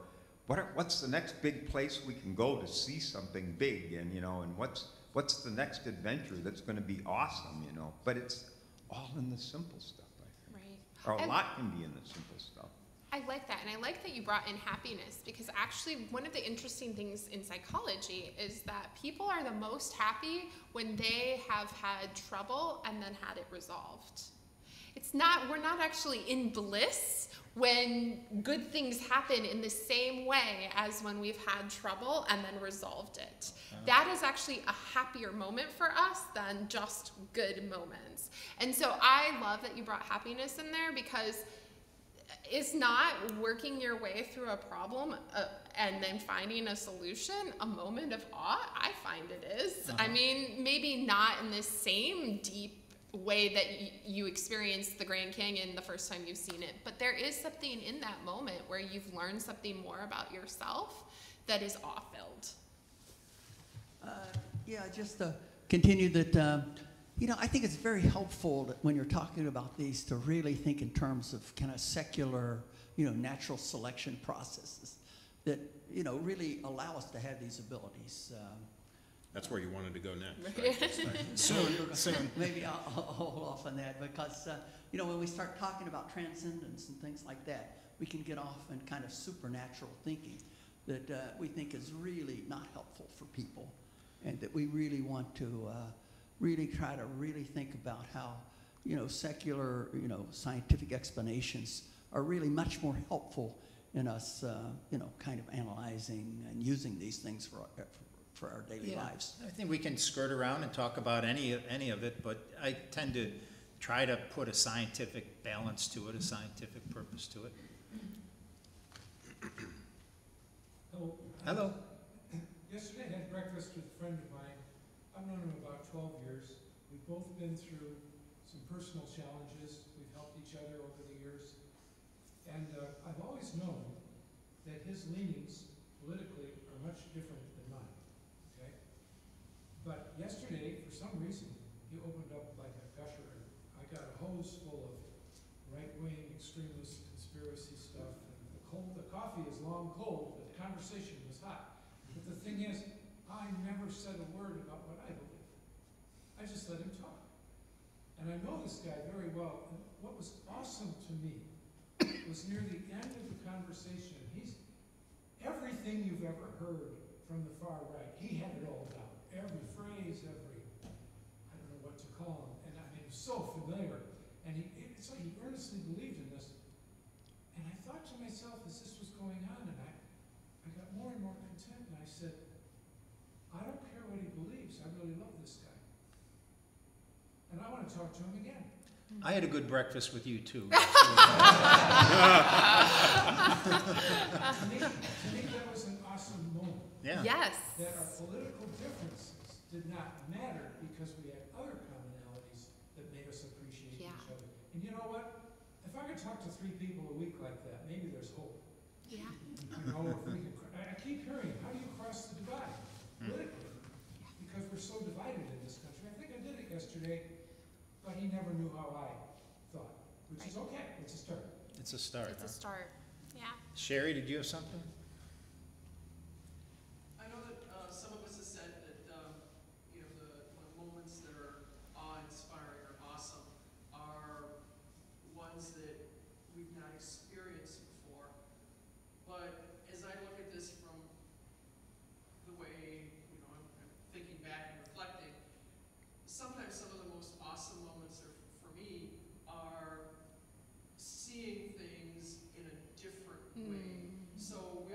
what's the next big place we can go to see something big, and, you know, and what's the next adventure that's going to be awesome, you know. But it's all in the simple stuff, I think. Right. Or a lot can be in the simple stuff. I like that, and I like that you brought in happiness, because actually one of the interesting things in psychology is that people are the most happy when they have had trouble and then had it resolved. We're not actually in bliss when good things happen in the same way as when we've had trouble and then resolved it. That is actually a happier moment for us than just good moments. And so I love that you brought happiness in there, because it's not working your way through a problem and then finding a solution a moment of awe. I find it is. I mean, maybe not in the same deep way that you experienced the Grand Canyon the first time you've seen it, but there is something in that moment where you've learned something more about yourself that is awe-filled. Yeah, just to continue that, you know, I think it's very helpful that when you're talking about these to really think in terms of kind of secular, you know, natural selection processes that, you know, really allow us to have these abilities. That's where you wanted to go next, right? Soon. Maybe I'll hold off on that, because, you know, when we start talking about transcendence and things like that, we can get off in kind of supernatural thinking that we think is really not helpful for people, and that we really want to really try to really think about how, you know, secular, you know, scientific explanations are really much more helpful in us, you know, kind of analyzing and using these things for our daily lives. I think we can skirt around and talk about any of it, but I tend to try to put a scientific balance to it, a scientific purpose to it. Hello. Yesterday I had breakfast with a friend of mine. I've known him about 12 years. We've both been through some personal challenges. We've helped each other over the years. And I've always known that his leanings politically are much different than mine. Okay? But yesterday, for some reason, he opened up like a gusher. I got a hose full of right-wing extremist conspiracy stuff. And the coffee is long cold, but the conversation was hot. But the thing is, I never said a word about what I believe. I just let him talk. And I know this guy very well. And what was awesome to me was near the end of the conversation, everything you've ever heard from the far right, he had it all down. Every phrase, I don't know what to call him. And I mean, it was so familiar. And it's like he earnestly believed in this. And I thought to myself as this was going on, and I got more and more content, and I said, I don't care what he believes. I really love this guy. And I want to talk to him again. I had a good breakfast with you, too. To me, that was an awesome moment. Yeah. Yes. That our political differences did not matter because we had other commonalities that made us appreciate each other. And you know what? If I could talk to 3 people a week like that, maybe there's hope. Yeah. You know, if we could, I keep hearing, how do you cross the divide politically? Because we're so divided in this country. I think I did it yesterday, but he never knew how I thought, which is okay. It's a start. It's a start. It's a start. Yeah. Sherry, did you have something? I know that some of us have said that you know, the moments that are awe-inspiring or awesome are ones that we've not experienced before. But as I look at this from the way, you know, I'm thinking back and reflecting, sometimes some of the most awesome moments are, for me, are seeing things in a different way. So we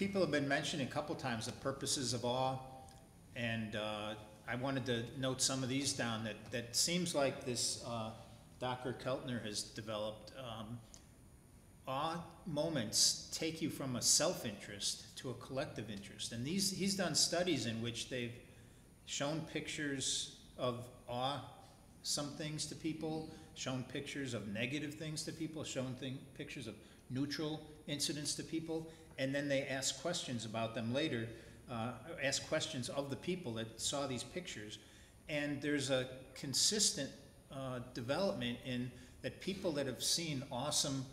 people have been mentioning a couple times the purposes of awe, and I wanted to note some of these down that seems like this Dr. Keltner has developed. Awe moments take you from a self-interest to a collective interest. And he's done studies in which they've shown pictures of some things to people, shown pictures of negative things to people, shown pictures of neutral incidents to people, and then they ask questions about them later, ask questions of the people that saw these pictures. And there's a consistent development in that people that have seen awesome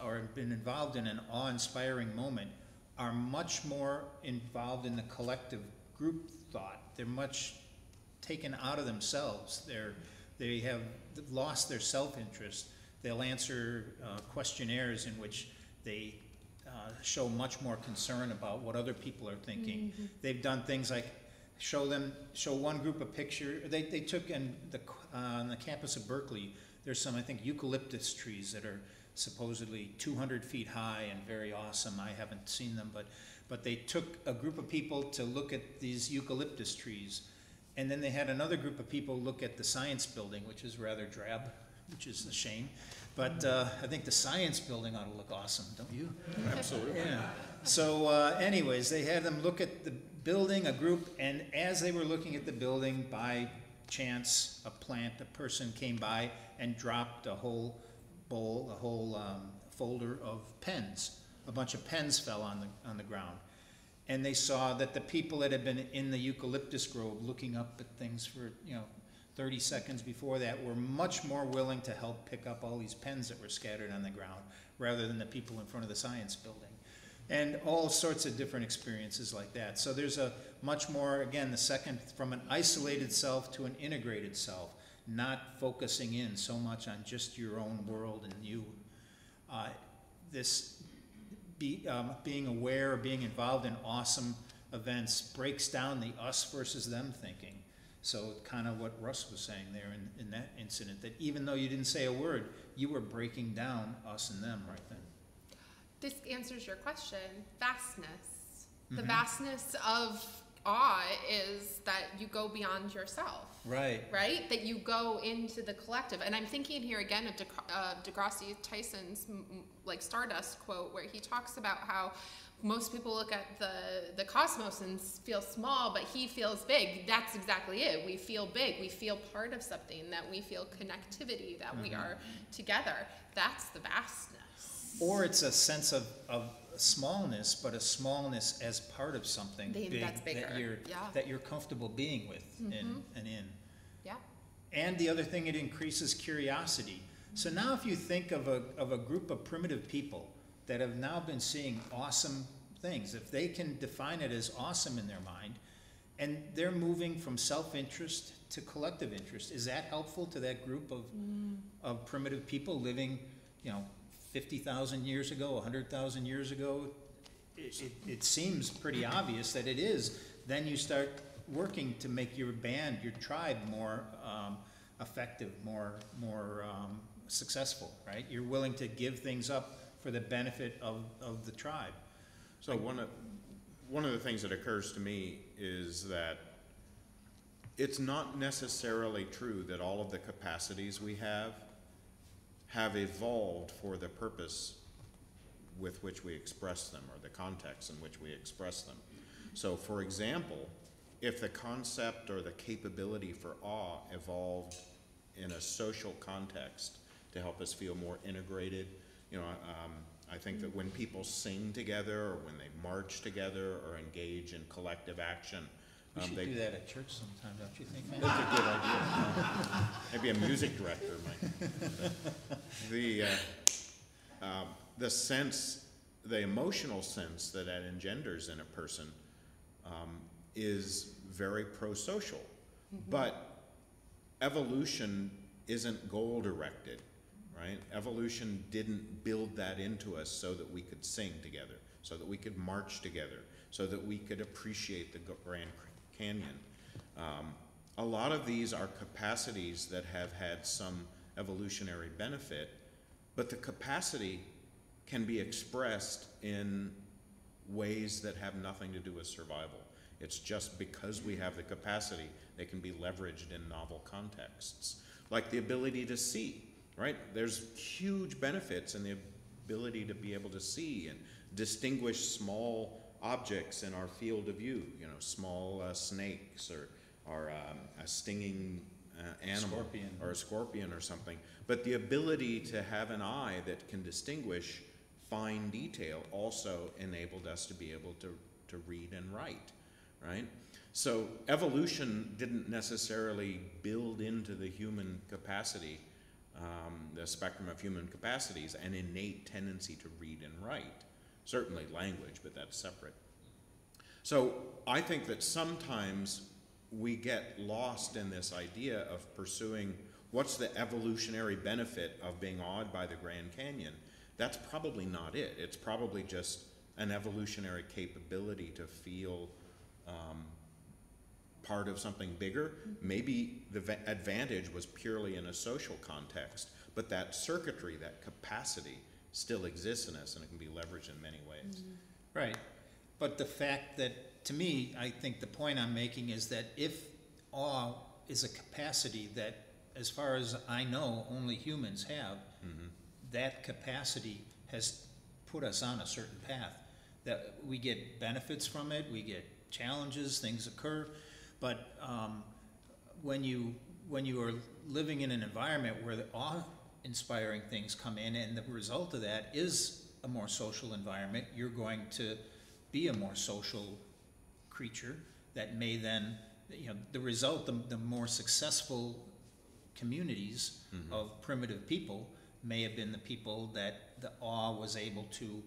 or have been involved in an awe-inspiring moment are much more involved in the collective group thought. They're much taken out of themselves. They have lost their self-interest. They'll answer questionnaires in which they show much more concern about what other people are thinking. Mm-hmm. They've done things like show one group a picture. They took on the campus of Berkeley, there's some, I think, eucalyptus trees that are supposedly 200 feet high and very awesome. I haven't seen them, but they took a group of people to look at these eucalyptus trees, and then they had another group of people look at the science building, which is rather drab, which is a shame. But I think the science building ought to look awesome, don't you? Absolutely. Yeah. So anyways, they had them look at the building, a group, and as they were looking at the building, by chance, a person came by and dropped a whole bowl, a whole folder of pens. A bunch of pens fell on the ground. And they saw that the people that had been in the eucalyptus grove looking up at things for 30 seconds before that were much more willing to help pick up all these pens that were scattered on the ground rather than the people in front of the science building. And all sorts of different experiences like that. So there's a much more, again, the second, from an isolated self to an integrated self, not focusing in so much on just your own world and you. Being aware, being involved in awesome events breaks down the us versus them thinking. So kind of what Russ was saying there in that incident, that even though you didn't say a word, you were breaking down us and them right then. This answers your question. Vastness. The Mhm. vastness of awe is that you go beyond yourself. Right. Right? That you go into the collective. And I'm thinking here again of Degrassi Tyson's like Stardust quote, where he talks about how most people look at the cosmos and feel small, but he feels big. That's exactly it. We feel big. We feel part of something, that we feel connectivity, that we are together. That's the vastness. Or it's a sense of smallness, but a smallness as part of something big that's bigger. that you're comfortable being with and in. Yeah. And the other thing, it increases curiosity. So now if you think of a group of primitive people that have now been seeing awesome things, if they can define it as awesome in their mind, and they're moving from self-interest to collective interest, is that helpful to that group of primitive people living, 50,000 years ago, 100,000 years ago? It seems pretty obvious that it is. Then you start working to make your band, your tribe more effective, more successful, right? You're willing to give things up for the benefit of the tribe. So one of the things that occurs to me is that it's not necessarily true that all of the capacities we have evolved for the purpose with which we express them, or the context in which we express them. So for example, if the concept or the capability for awe evolved in a social context to help us feel more integrated, I think that when people sing together, or when they march together, or engage in collective action, We should do that at church sometime, don't you think, man? That's a good idea. Maybe a music director might. The sense, the emotional sense that engenders in a person is very pro-social. But evolution isn't goal-directed, right? Evolution didn't build that into us so that we could sing together, so that we could march together, so that we could appreciate the Grand Canyon. A lot of these are capacities that have had some evolutionary benefit, but the capacity can be expressed in ways that have nothing to do with survival. It's just because we have the capacity, they can be leveraged in novel contexts. Like the ability to see, right? There's huge benefits in the ability to be able to see and distinguish small objects in our field of view, you know, small snakes or a stinging animal, Scorpion. or a scorpion or something. But the ability to have an eye that can distinguish fine detail also enabled us to be able to read and write, right? So evolution didn't necessarily build into the human capacity, the spectrum of human capacities, an innate tendency to read and write. Certainly language, but that's separate. So I think that sometimes we get lost in this idea of pursuing what's the evolutionary benefit of being awed by the Grand Canyon. That's probably not it. It's probably just an evolutionary capability to feel part of something bigger. Maybe the advantage was purely in a social context, but that circuitry, that capacity still exists in us and it can be leveraged in many ways. Right. But the fact that, to me, I think the point I'm making is that if awe is a capacity that, as far as I know, only humans have, that capacity has put us on a certain path. That we get benefits from it, we get challenges, things occur, but when you are living in an environment where the awe-inspiring things come in, and the result of that is a more social environment, you're going to be a more social creature that may then, you know, the result, the more successful communities of primitive people may have been the people that the awe was able to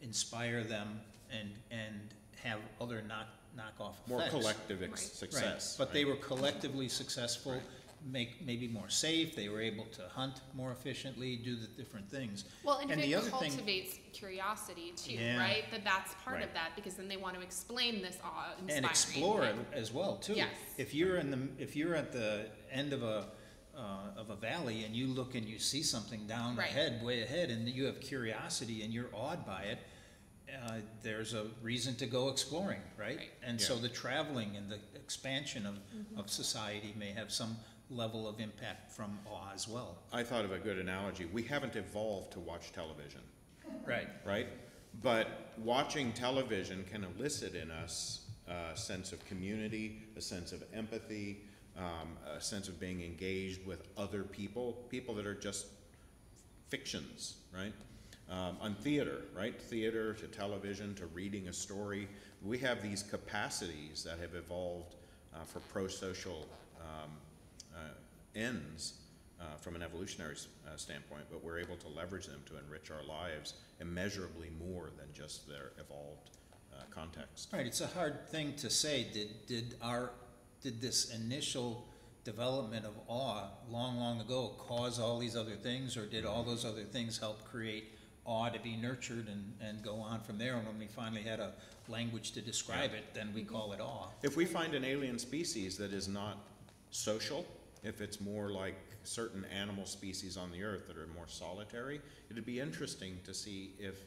inspire them and have other knock-off effects. More collective Right. success. Right. But they right? were collectively successful, maybe more safe, they were able to hunt more efficiently, do the different things. Well, and, And if the it other thing- cultivates curiosity too, Yeah. right? That's part Right. of that, because then they want to explain this awe-inspiring. And explore it right? as well too. Yes. If you're at the end of a valley and you look and you see something down Right. ahead, way ahead, and you have curiosity and you're awed by it, there's a reason to go exploring, right? Right. And so Yeah. the traveling and the expansion of society may have some level of impact from awe as well. I thought of a good analogy. We haven't evolved to watch television, Right. right? But watching television can elicit in us a sense of community, a sense of empathy, a sense of being engaged with other people that are just fictions, right? On theater, right? Theater to television to reading a story. We have these capacities that have evolved for pro-social ends from an evolutionary standpoint, but we're able to leverage them to enrich our lives immeasurably more than just their evolved context. Right, it's a hard thing to say. Did this initial development of awe long ago cause all these other things, or did all those other things help create awe to be nurtured and go on from there? And when we finally had a language to describe it, then we call it awe. If we find an alien species that is not social, if it's more like certain animal species on the earth that are more solitary, it'd be interesting to see if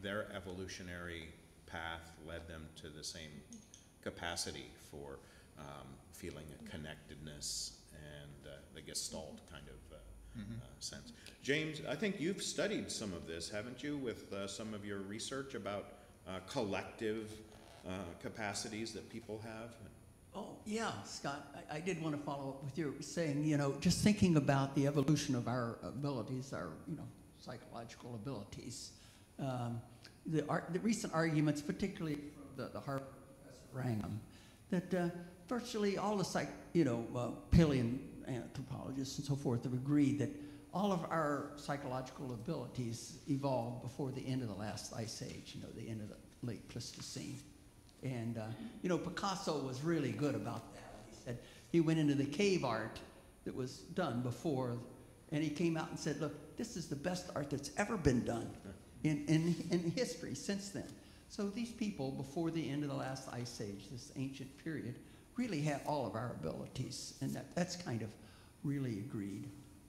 their evolutionary path led them to the same capacity for feeling a connectedness and the Gestalt kind of sense. James, I think you've studied some of this, haven't you, with some of your research about collective capacities that people have? Oh, yeah, Scott, I did want to follow up with you saying, you know, just thinking about the evolution of our abilities, our, you know, psychological abilities. The recent arguments, particularly from the Harvard professor Wrangham, that virtually all the paleoanthropologists and so forth have agreed that all of our psychological abilities evolved before the end of the last ice age, you know, the end of the late Pleistocene. And, you know, Picasso was really good about that. He said he went into the cave art that was done before, and he came out and said, look, this is the best art that's ever been done in history since then. So these people, before the end of the last ice age, this ancient period, really had all of our abilities, and that's kind of really agreed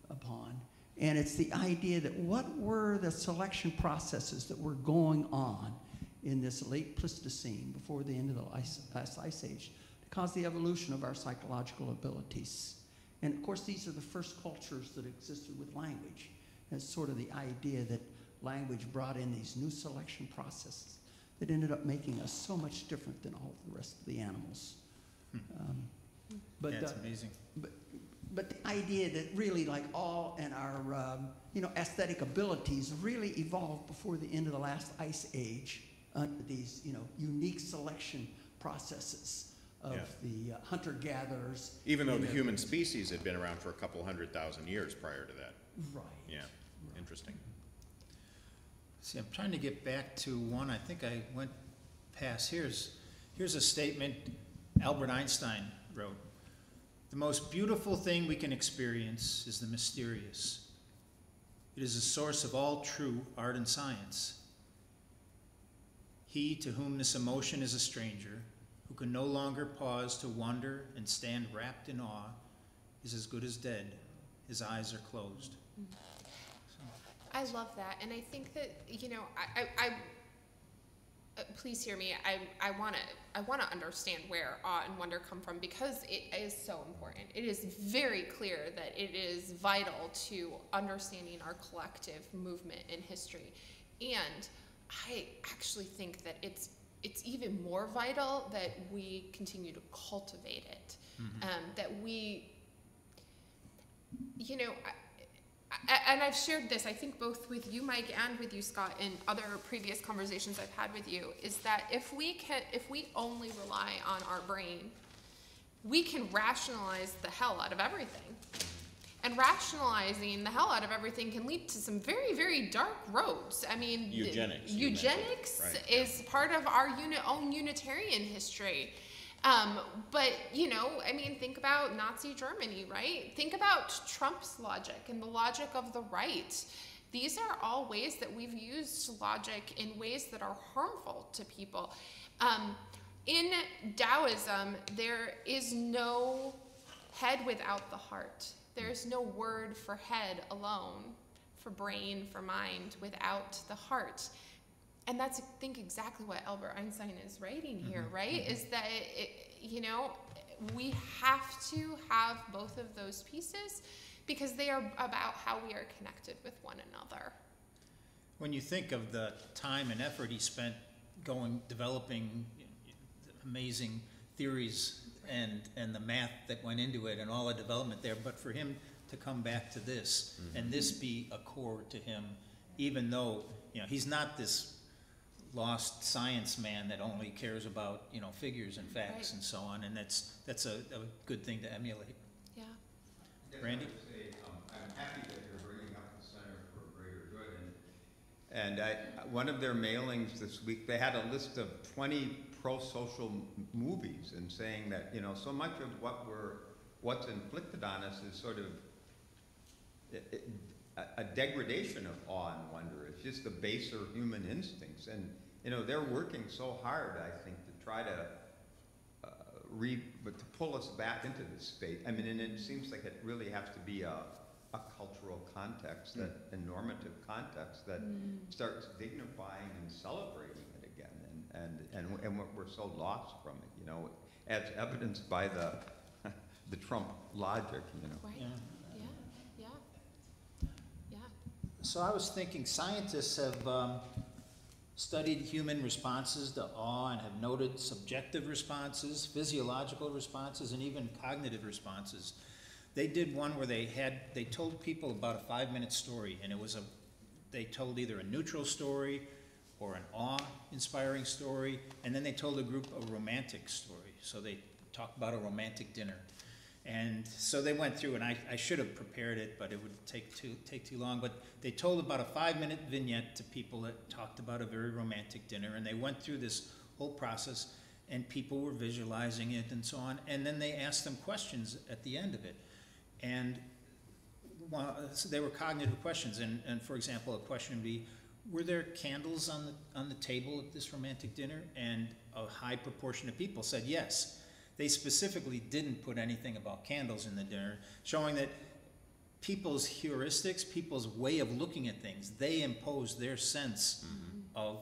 upon. And it's the idea that what were the selection processes that were going on in this late Pleistocene, before the end of the last ice age, to cause the evolution of our psychological abilities. And of course, these are the first cultures that existed with language. And it's sort of the idea that language brought in these new selection processes that ended up making us so much different than all the rest of the animals. Yeah, it's amazing. But the idea that really like awe and our aesthetic abilities really evolved before the end of the last ice age under these unique selection processes of the hunter-gatherers. Even though the human species had been around for a couple 100,000 years prior to that. Right. Yeah, interesting. See, I'm trying to get back to one I think I went past. Here's a statement Albert Einstein wrote. The most beautiful thing we can experience is the mysterious. It is the source of all true art and science. He to whom this emotion is a stranger, who can no longer pause to wonder and stand wrapped in awe, is as good as dead. His eyes are closed. I love that, and I think that please hear me. I want to understand where awe and wonder come from, because it is so important. It is very clear that it is vital to understanding our collective movement in history, and I actually think that it's even more vital that we continue to cultivate it, that we, and I've shared this, I think, both with you, Mike, and with you, Scott, in other previous conversations I've had with you, is that if we only rely on our brain, we can rationalize the hell out of everything. And rationalizing the hell out of everything can lead to some very, very dark roads. I mean, eugenics right, is part of our own Unitarian history. But, think about Nazi Germany, right? Think about Trump's logic and the logic of the right. These are all ways that we've used logic in ways that are harmful to people. In Taoism, there is no head without the heart. There's no word for head alone, for brain, for mind, without the heart. And that's, I think, exactly what Albert Einstein is writing here, right? Is that, we have to have both of those pieces, because they are about how we are connected with one another. When you think of the time and effort he spent developing amazing theories and the math that went into it and all the development there, but for him to come back to this and this be a core to him, even though he's not this lost science man that only cares about figures and facts and so on, and that's a good thing to emulate. Yeah. Randy? I'm happy that you're bringing up the Center for Greater Good, and one of their mailings this week, they had a list of 20 pro-social movies, and saying that so much of what's inflicted on us is sort of a degradation of awe and wonder. It's just the baser human instincts, and they're working so hard, I think, to try to to pull us back into this space. I mean, and it seems like it really has to be a cultural context, a normative context that starts dignifying and celebrating it again, and we're so lost from it, as evidenced by the Trump logic, Right. Yeah. Yeah. So I was thinking scientists have studied human responses to awe and have noted subjective responses, physiological responses, and even cognitive responses. They did one where they told people about a 5-minute story, and they told either a neutral story or an awe-inspiring story, and then they told a group a romantic story. So they talked about a romantic dinner. And so they went through, and I should have prepared it, but it would take too long. But they told about a 5-minute vignette to people that talked about a very romantic dinner, and they went through this whole process, and people were visualizing it and so on. And then they asked them questions at the end of it. And so they were cognitive questions. And for example, a question would be, were there candles on the table at this romantic dinner? And a high proportion of people said yes. They specifically didn't put anything about candles in the dinner, showing that people's heuristics, people's way of looking at things, they impose their sense of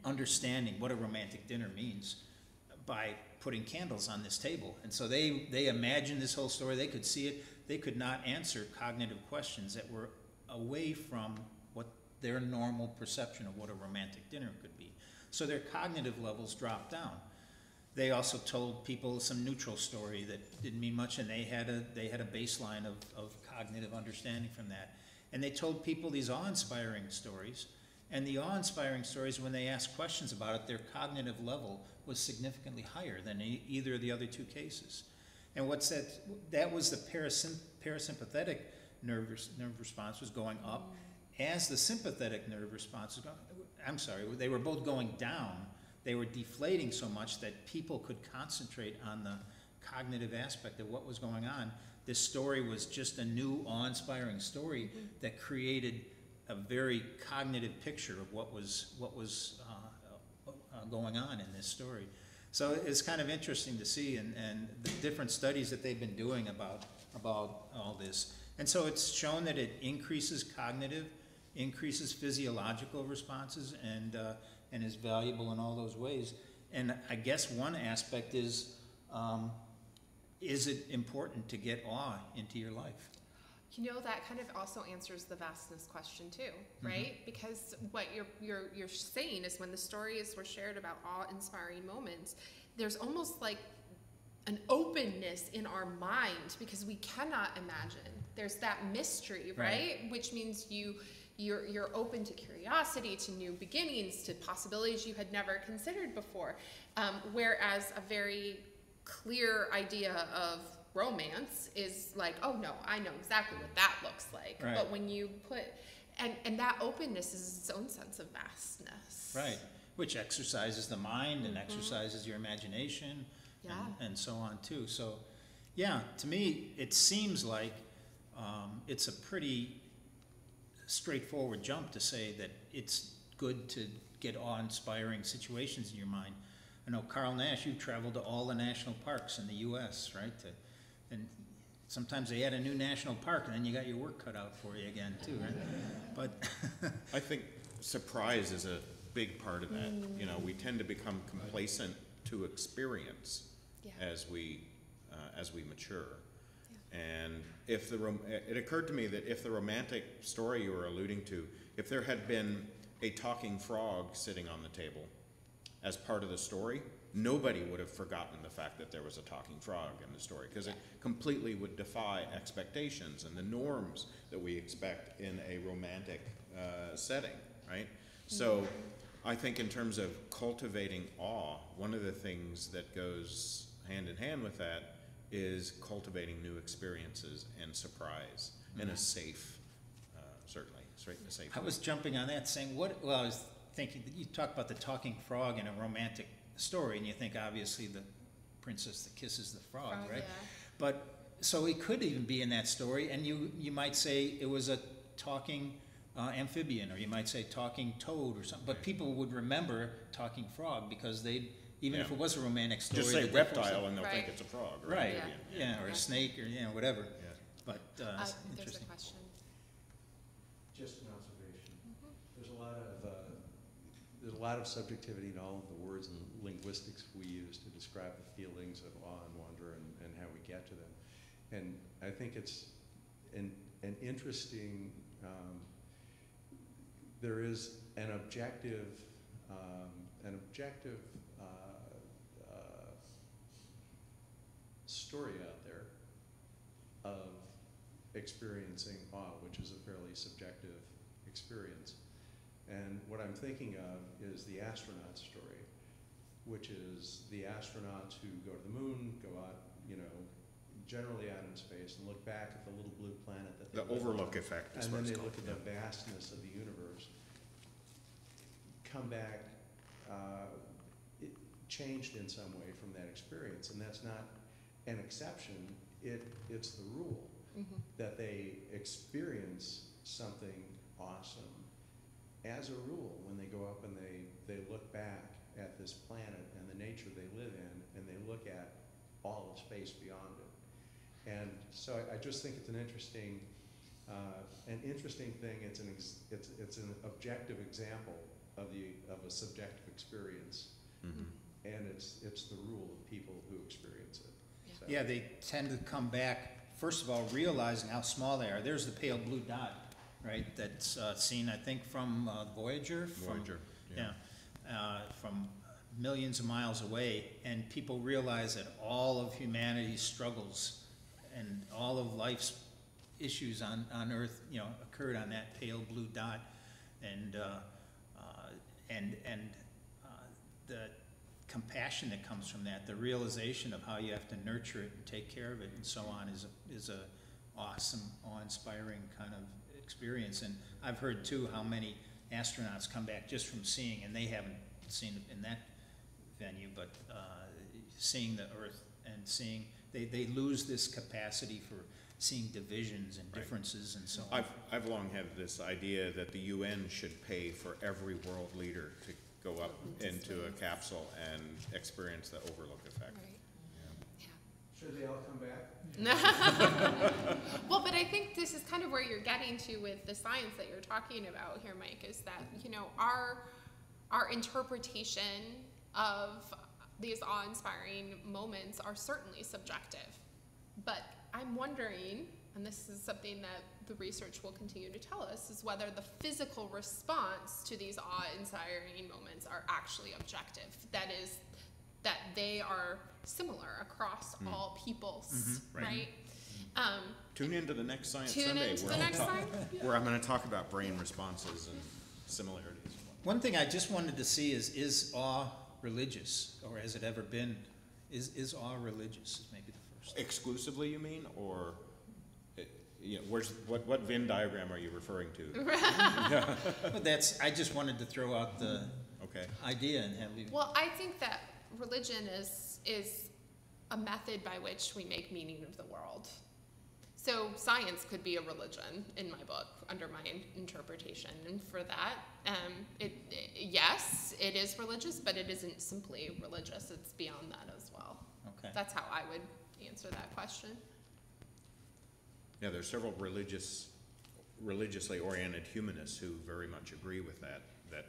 understanding what a romantic dinner means by putting candles on this table. And so they imagined this whole story. They could see it. They could not answer cognitive questions that were away from what their normal perception of what a romantic dinner could be. So their cognitive levels dropped down. They also told people some neutral story that didn't mean much, and they had a baseline of cognitive understanding from that. And they told people these awe-inspiring stories, and the awe-inspiring stories, when they asked questions about it, their cognitive level was significantly higher than either of the other two cases. And what's that? That was the parasympathetic nerve response was going up, as the sympathetic nerve response was going. I'm sorry, they were both going down. They were deflating so much that people could concentrate on the cognitive aspect of what was going on. This story was just a new, awe-inspiring story that created a very cognitive picture of what was going on in this story. So it's kind of interesting to see, and the different studies that they've been doing about all this. And so it's shown that it increases cognitive, increases physiological responses, and is valuable in all those ways. And I guess one aspect is it important to get awe into your life? You know, that kind of also answers the vastness question too, right? Because what you're saying is when the stories were shared about awe-inspiring moments, there's almost like an openness in our mind because we cannot imagine. There's that mystery, right? Which means you're open to curiosity, to new beginnings, to possibilities you had never considered before. Whereas a very clear idea of romance is like, oh no, I know exactly what that looks like. Right. But when you put, and that openness is its own sense of vastness. Right, which exercises the mind and exercises your imagination and so on too. So yeah, to me, it seems like it's a pretty straightforward jump to say that it's good to get awe-inspiring situations in your mind. I know, Carl Nash, you've traveled to all the national parks in the U.S., right? And sometimes they add a new national park, and then you got your work cut out for you again, too, right? But I think surprise is a big part of that. You know, we tend to become complacent to experience as we mature. And if it occurred to me that if the romantic story you were alluding to, if there had been a talking frog sitting on the table as part of the story, nobody would have forgotten the fact that there was a talking frog in the story, because it completely would defy expectations and the norms that we expect in a romantic setting, right? So I think in terms of cultivating awe, one of the things that goes hand in hand with that is cultivating new experiences and surprise in a safe, certainly, a safe I was jumping on that, saying, I was thinking that you talk about the talking frog in a romantic story, and you think obviously the princess that kisses the frog, right? Yeah. But so it could even be in that story, and you might say it was a talking amphibian, or you might say talking toad or something. But people would remember talking frog because even if it was a romantic story, just say reptile and they'll Right. think it's a frog, right? Yeah. Or a snake, or whatever. Yeah. But There's a interesting. question. Just an observation. There's a lot of subjectivity in all of the words and linguistics we use to describe the feelings of awe and wonder and how we get to them. And I think it's an interesting, there is an objective story out there of experiencing awe, which is a fairly subjective experience. And what I'm thinking of is the astronaut story, which is the astronauts who go to the moon, go out, generally out in space, and look back at the little blue planet that they The live on. overlook effect is And what then it's they called. look at the vastness of the universe, come back changed in some way from that experience. And that's not an exception, it's the rule, that they experience something awesome as a rule when they go up and they look back at this planet and the nature they live in, and they look at all of space beyond it. And so I just think it's an interesting thing. It's an objective example of a subjective experience, Mhm. and it's the rule of people who experience it. So- Yeah, they tend to come back, first of all, realizing how small they are. There's the pale blue dot, right, that's seen, I think, from Voyager. Voyager, yeah. From millions of miles away, and people realize that all of humanity's struggles and all of life's issues on Earth, occurred on that pale blue dot, and the compassion that comes from that, the realization of how you have to nurture it and take care of it and so on, is a awesome, awe-inspiring kind of experience. And I've heard too how many astronauts come back just from seeing, and they haven't seen it in that venue, but seeing the Earth and seeing, they lose this capacity for seeing divisions and differences and so on. I've long had this idea that the UN should pay for every world leader to go up into a capsule and experience the overlook effect. Right. Yeah. Should they all come back? Well, but I think this is kind of where you're getting to with the science that you're talking about here, Mike, is that, our interpretation of these awe-inspiring moments are certainly subjective. But I'm wondering, and this is something that the research will continue to tell us, is whether the physical response to these awe-inspiring moments are actually objective. That is, that they are similar across all peoples, right? Tune into the next Science Tune Sunday into the next time. where I'm going to talk about brain responses and similarities. One thing I just wanted to see is awe religious, or has it ever been? Is awe religious? Is maybe the first. Exclusively, you mean, or what Venn diagram are you referring to? But I just wanted to throw out the idea and have you. Well, I think that religion is a method by which we make meaning of the world. So science could be a religion in my book under my interpretation, and for that, yes, it is religious, but it isn't simply religious. It's beyond that as well. Okay. That's how I would answer that question. Yeah, there's several religiously oriented humanists who very much agree with that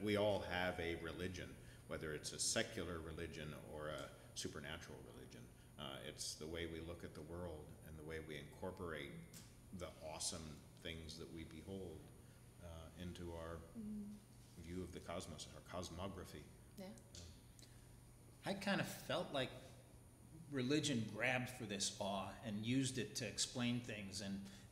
we all have a religion, whether it's a secular religion or a supernatural religion. It's the way we look at the world and the way we incorporate the awesome things that we behold into our view of the cosmos, our cosmography. Yeah. I kind of felt like religion grabbed for this awe and used it to explain things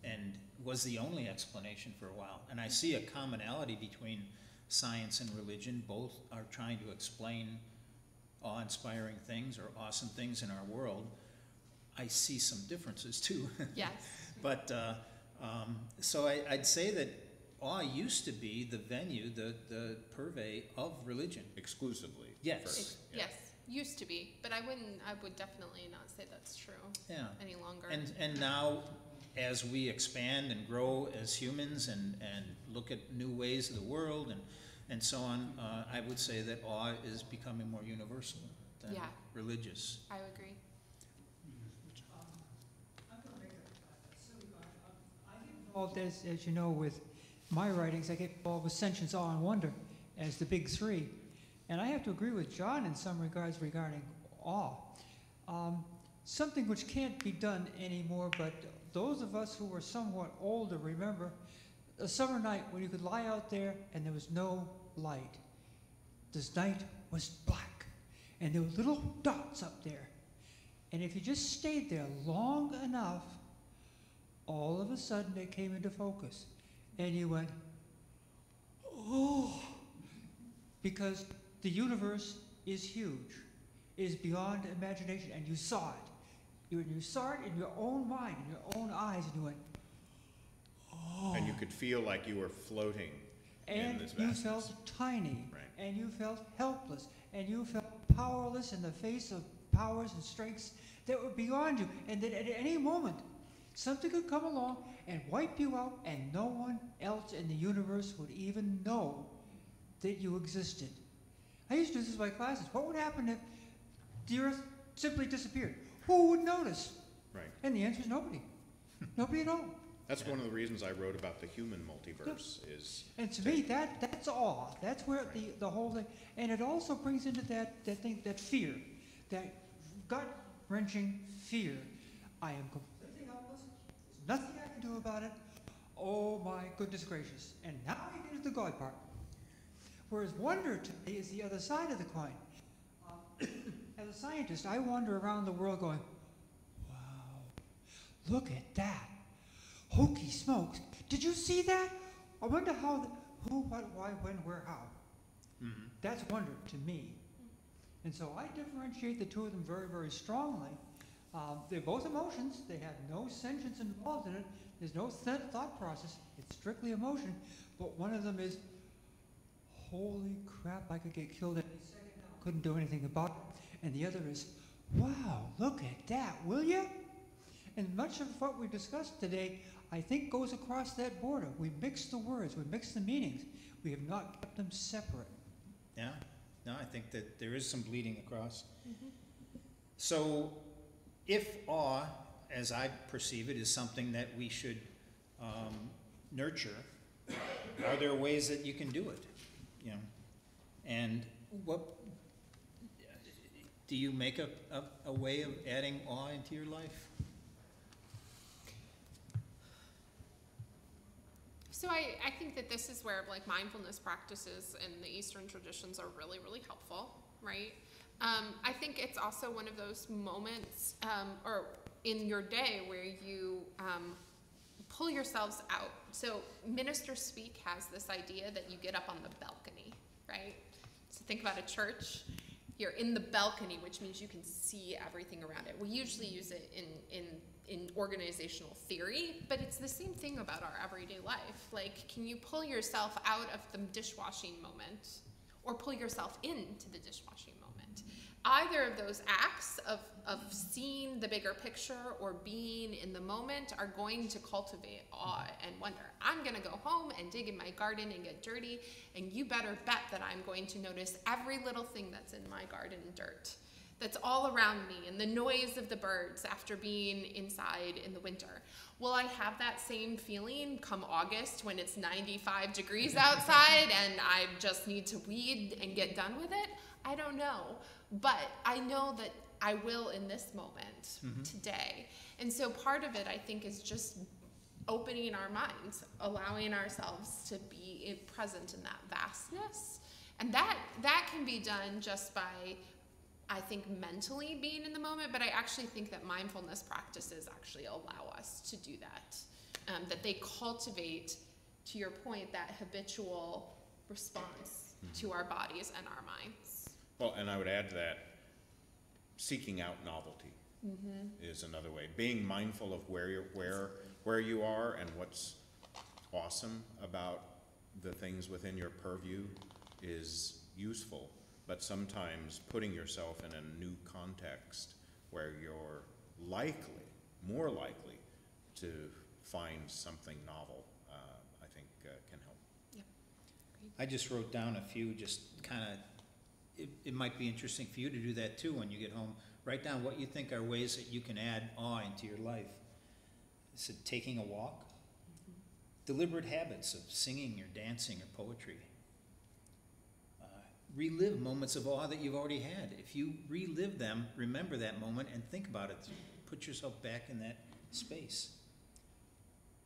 and was the only explanation for a while. And I see a commonality between science and religion. Both are trying to explain awe-inspiring things or awesome things in our world. I see some differences too. Yes. But so I'd say that awe used to be the venue, the purvey of religion. Exclusively. Yes. First. Yes, used to be, but I would definitely not say that's true any longer. And now, as we expand and grow as humans and look at new ways of the world and so on, I would say that awe is becoming more universal than religious. I would agree. I'm going to make a silly comment. I get involved, as you know, with my writings. I get involved with sentience, awe, and wonder as the big three. And I have to agree with John in some regards regarding awe. Something which can't be done anymore, but those of us who are somewhat older remember a summer night when you could lie out there and there was no light. This night was black, and there were little dots up there. And if you just stayed there long enough, all of a sudden they came into focus. And you went, oh, because the universe is huge. It is beyond imagination, and you saw it. You saw it in your own mind, in your own eyes, and you went, oh. And you could feel like you were floating in this And vastness. you felt tiny, Right. and you felt helpless, and you felt powerless in the face of powers and strengths that were beyond you, and that at any moment, something could come along and wipe you out, and no one else in the universe would even know that you existed. I used to do this in my classes. What would happen if the Earth simply disappeared? Who would notice? Right. And the answer is nobody. Nobody at all. That's one of the reasons I wrote about the human multiverse is. And to me, that's awe. That's where the whole thing, and it also brings into that thing, that fear, that gut-wrenching fear. I am completely helpless. There's nothing I can do about it. Oh my goodness gracious. And now you get to the God part. Whereas wonder to me is the other side of the coin. As a scientist, I wander around the world going, wow, look at that. Hokey smokes. Did you see that? I wonder how, who, what, why, when, where, how. Mm-hmm. That's wonder to me. And so I differentiate the two of them very, very strongly. They're both emotions. They have no sentience involved in it. There's no thought process. It's strictly emotion. But one of them is, holy crap, I could get killed any second now. Couldn't do anything about it. And the other is, wow, look at that, will you? And much of what we discussed today, I think, goes across that border. We mix the words, we mix the meanings. We have not kept them separate. Yeah, no, I think that there is some bleeding across. Mm-hmm. So if awe, as I perceive it, is something that we should nurture, are there ways that you can do it? You know, and what do you make a way of adding awe into your life? So I think that this is where like mindfulness practices in the Eastern traditions are really, really helpful, right? I think it's also one of those moments or in your day where you pull yourselves out. So Minister Speak has this idea that you get up on the balcony, right? So think about a church. You're in the balcony, which means you can see everything around it. We usually use it in organizational theory, but it's the same thing about our everyday life. Like, can you pull yourself out of the dishwashing moment or pull yourself into the dishwashing moment? Either of those acts of seeing the bigger picture or being in the moment are going to cultivate awe and wonder. I'm gonna go home and dig in my garden and get dirty, and you better bet that I'm going to notice every little thing that's in my garden dirt, that's all around me, and the noise of the birds after being inside in the winter. Will I have that same feeling come August when it's 95 degrees outside and I just need to weed and get done with it? I don't know, but I know that I will in this moment, today. And so part of it, I think, is just opening our minds, allowing ourselves to be present in that vastness. And that can be done just by, I think, mentally being in the moment, but I actually think that mindfulness practices actually allow us to do that, that they cultivate, to your point, that habitual response to our bodies and our minds. Well, and I would add to that, seeking out novelty is another way. Being mindful of where you are and what's awesome about the things within your purview is useful, but sometimes putting yourself in a new context where you're more likely to find something novel, I think can help. Yep. I just wrote down a few, just kind of, it might be interesting for you to do that too when you get home. Write down what you think are ways that you can add awe into your life. I said taking a walk, deliberate habits of singing or dancing or poetry. Relive moments of awe that you've already had. If you relive them, remember that moment and think about it. Put yourself back in that space.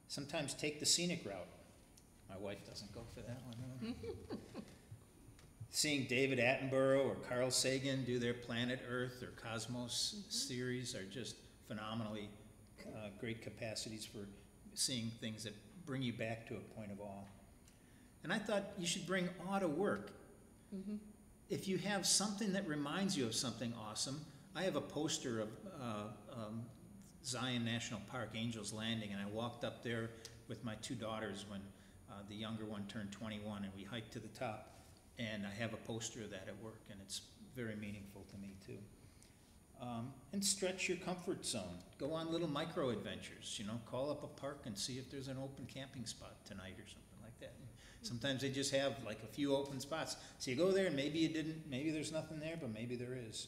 Sometimes take the scenic route. My wife doesn't go for that one. Seeing David Attenborough or Carl Sagan do their Planet Earth or Cosmos series are just phenomenally great capacities for seeing things that bring you back to a point of awe. And I thought you should bring awe to work. If you have something that reminds you of something awesome, I have a poster of Zion National Park, Angel's Landing, and I walked up there with my two daughters when the younger one turned 21, and we hiked to the top. And I have a poster of that at work, and it's very meaningful to me too. And stretch your comfort zone. Go on little micro adventures, call up a park and see if there's an open camping spot tonight or something like that. And sometimes they just have like a few open spots. So you go there and maybe there's nothing there, but maybe there is.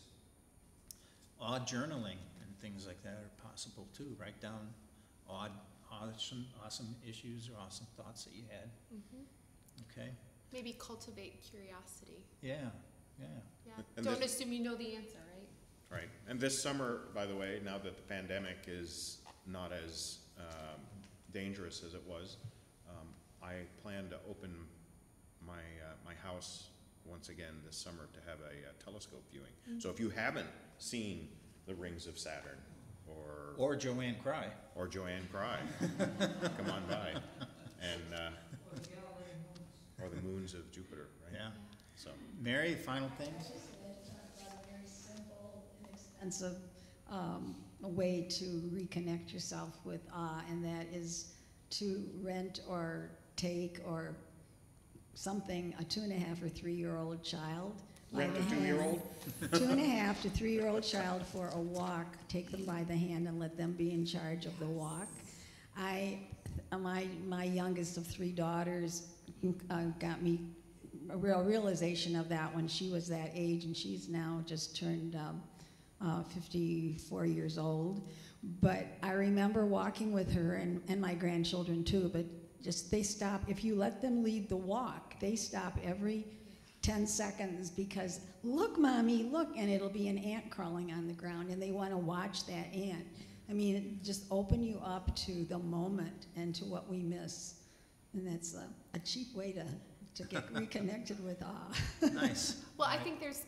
Odd journaling and things like that are possible too. Write down odd awesome issues or awesome thoughts that you had. Okay? Maybe cultivate curiosity. Yeah, yeah. Yeah. And Don't this- assume you know the answer, right? Right. And this summer, by the way, now that the pandemic is not as dangerous as it was, I plan to open my house once again this summer to have a telescope viewing. So if you haven't seen the rings of Saturn Or Joanne Cry. or Joanne Cry, come on by, and or the moons of Jupiter, right? Yeah. So Mary, final things? I just wanted to talk about a very simple, inexpensive way to reconnect yourself with awe, and that is to rent or take or something, a 2.5 or 3-year-old child. Rent a 2-year-old? 2.5 to 3-year-old child for a walk. Take them by the hand and let them be in charge of the walk. My youngest of 3 daughters got me a realization of that when she was that age, and she's now just turned 54 years old. But I remember walking with her and my grandchildren too, but just they stop, if you let them lead the walk, they stop every 10 seconds because, look, Mommy, look, and it'll be an ant crawling on the ground, and they want to watch that ant. I mean, it just open you up to the moment and to what we miss. And that's a cheap way to get reconnected with awe. Nice. Well, I think there's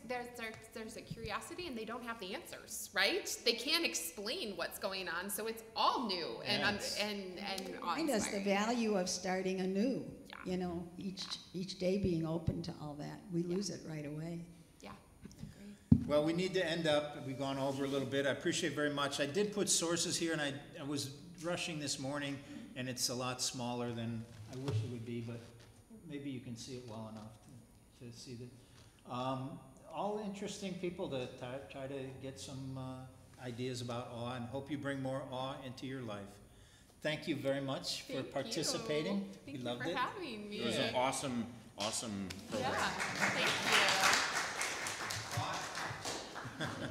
a curiosity, and they don't have the answers, right? They can't explain what's going on, so it's all new and Remind us the awe-inspiring. value of starting anew. Yeah. You know, each day being open to all that. We lose it right away. Yeah, agreed. Well, we need to end up. We've gone over a little bit. I appreciate very much. I did put sources here, and I was rushing this morning, and it's a lot smaller than I wish it would be, but maybe you can see it well enough to see that. All interesting people to try to get some ideas about awe, and hope you bring more awe into your life. Thank you very much for participating. Thank We you loved for it. having me. it was an awesome Yeah, program. thank you.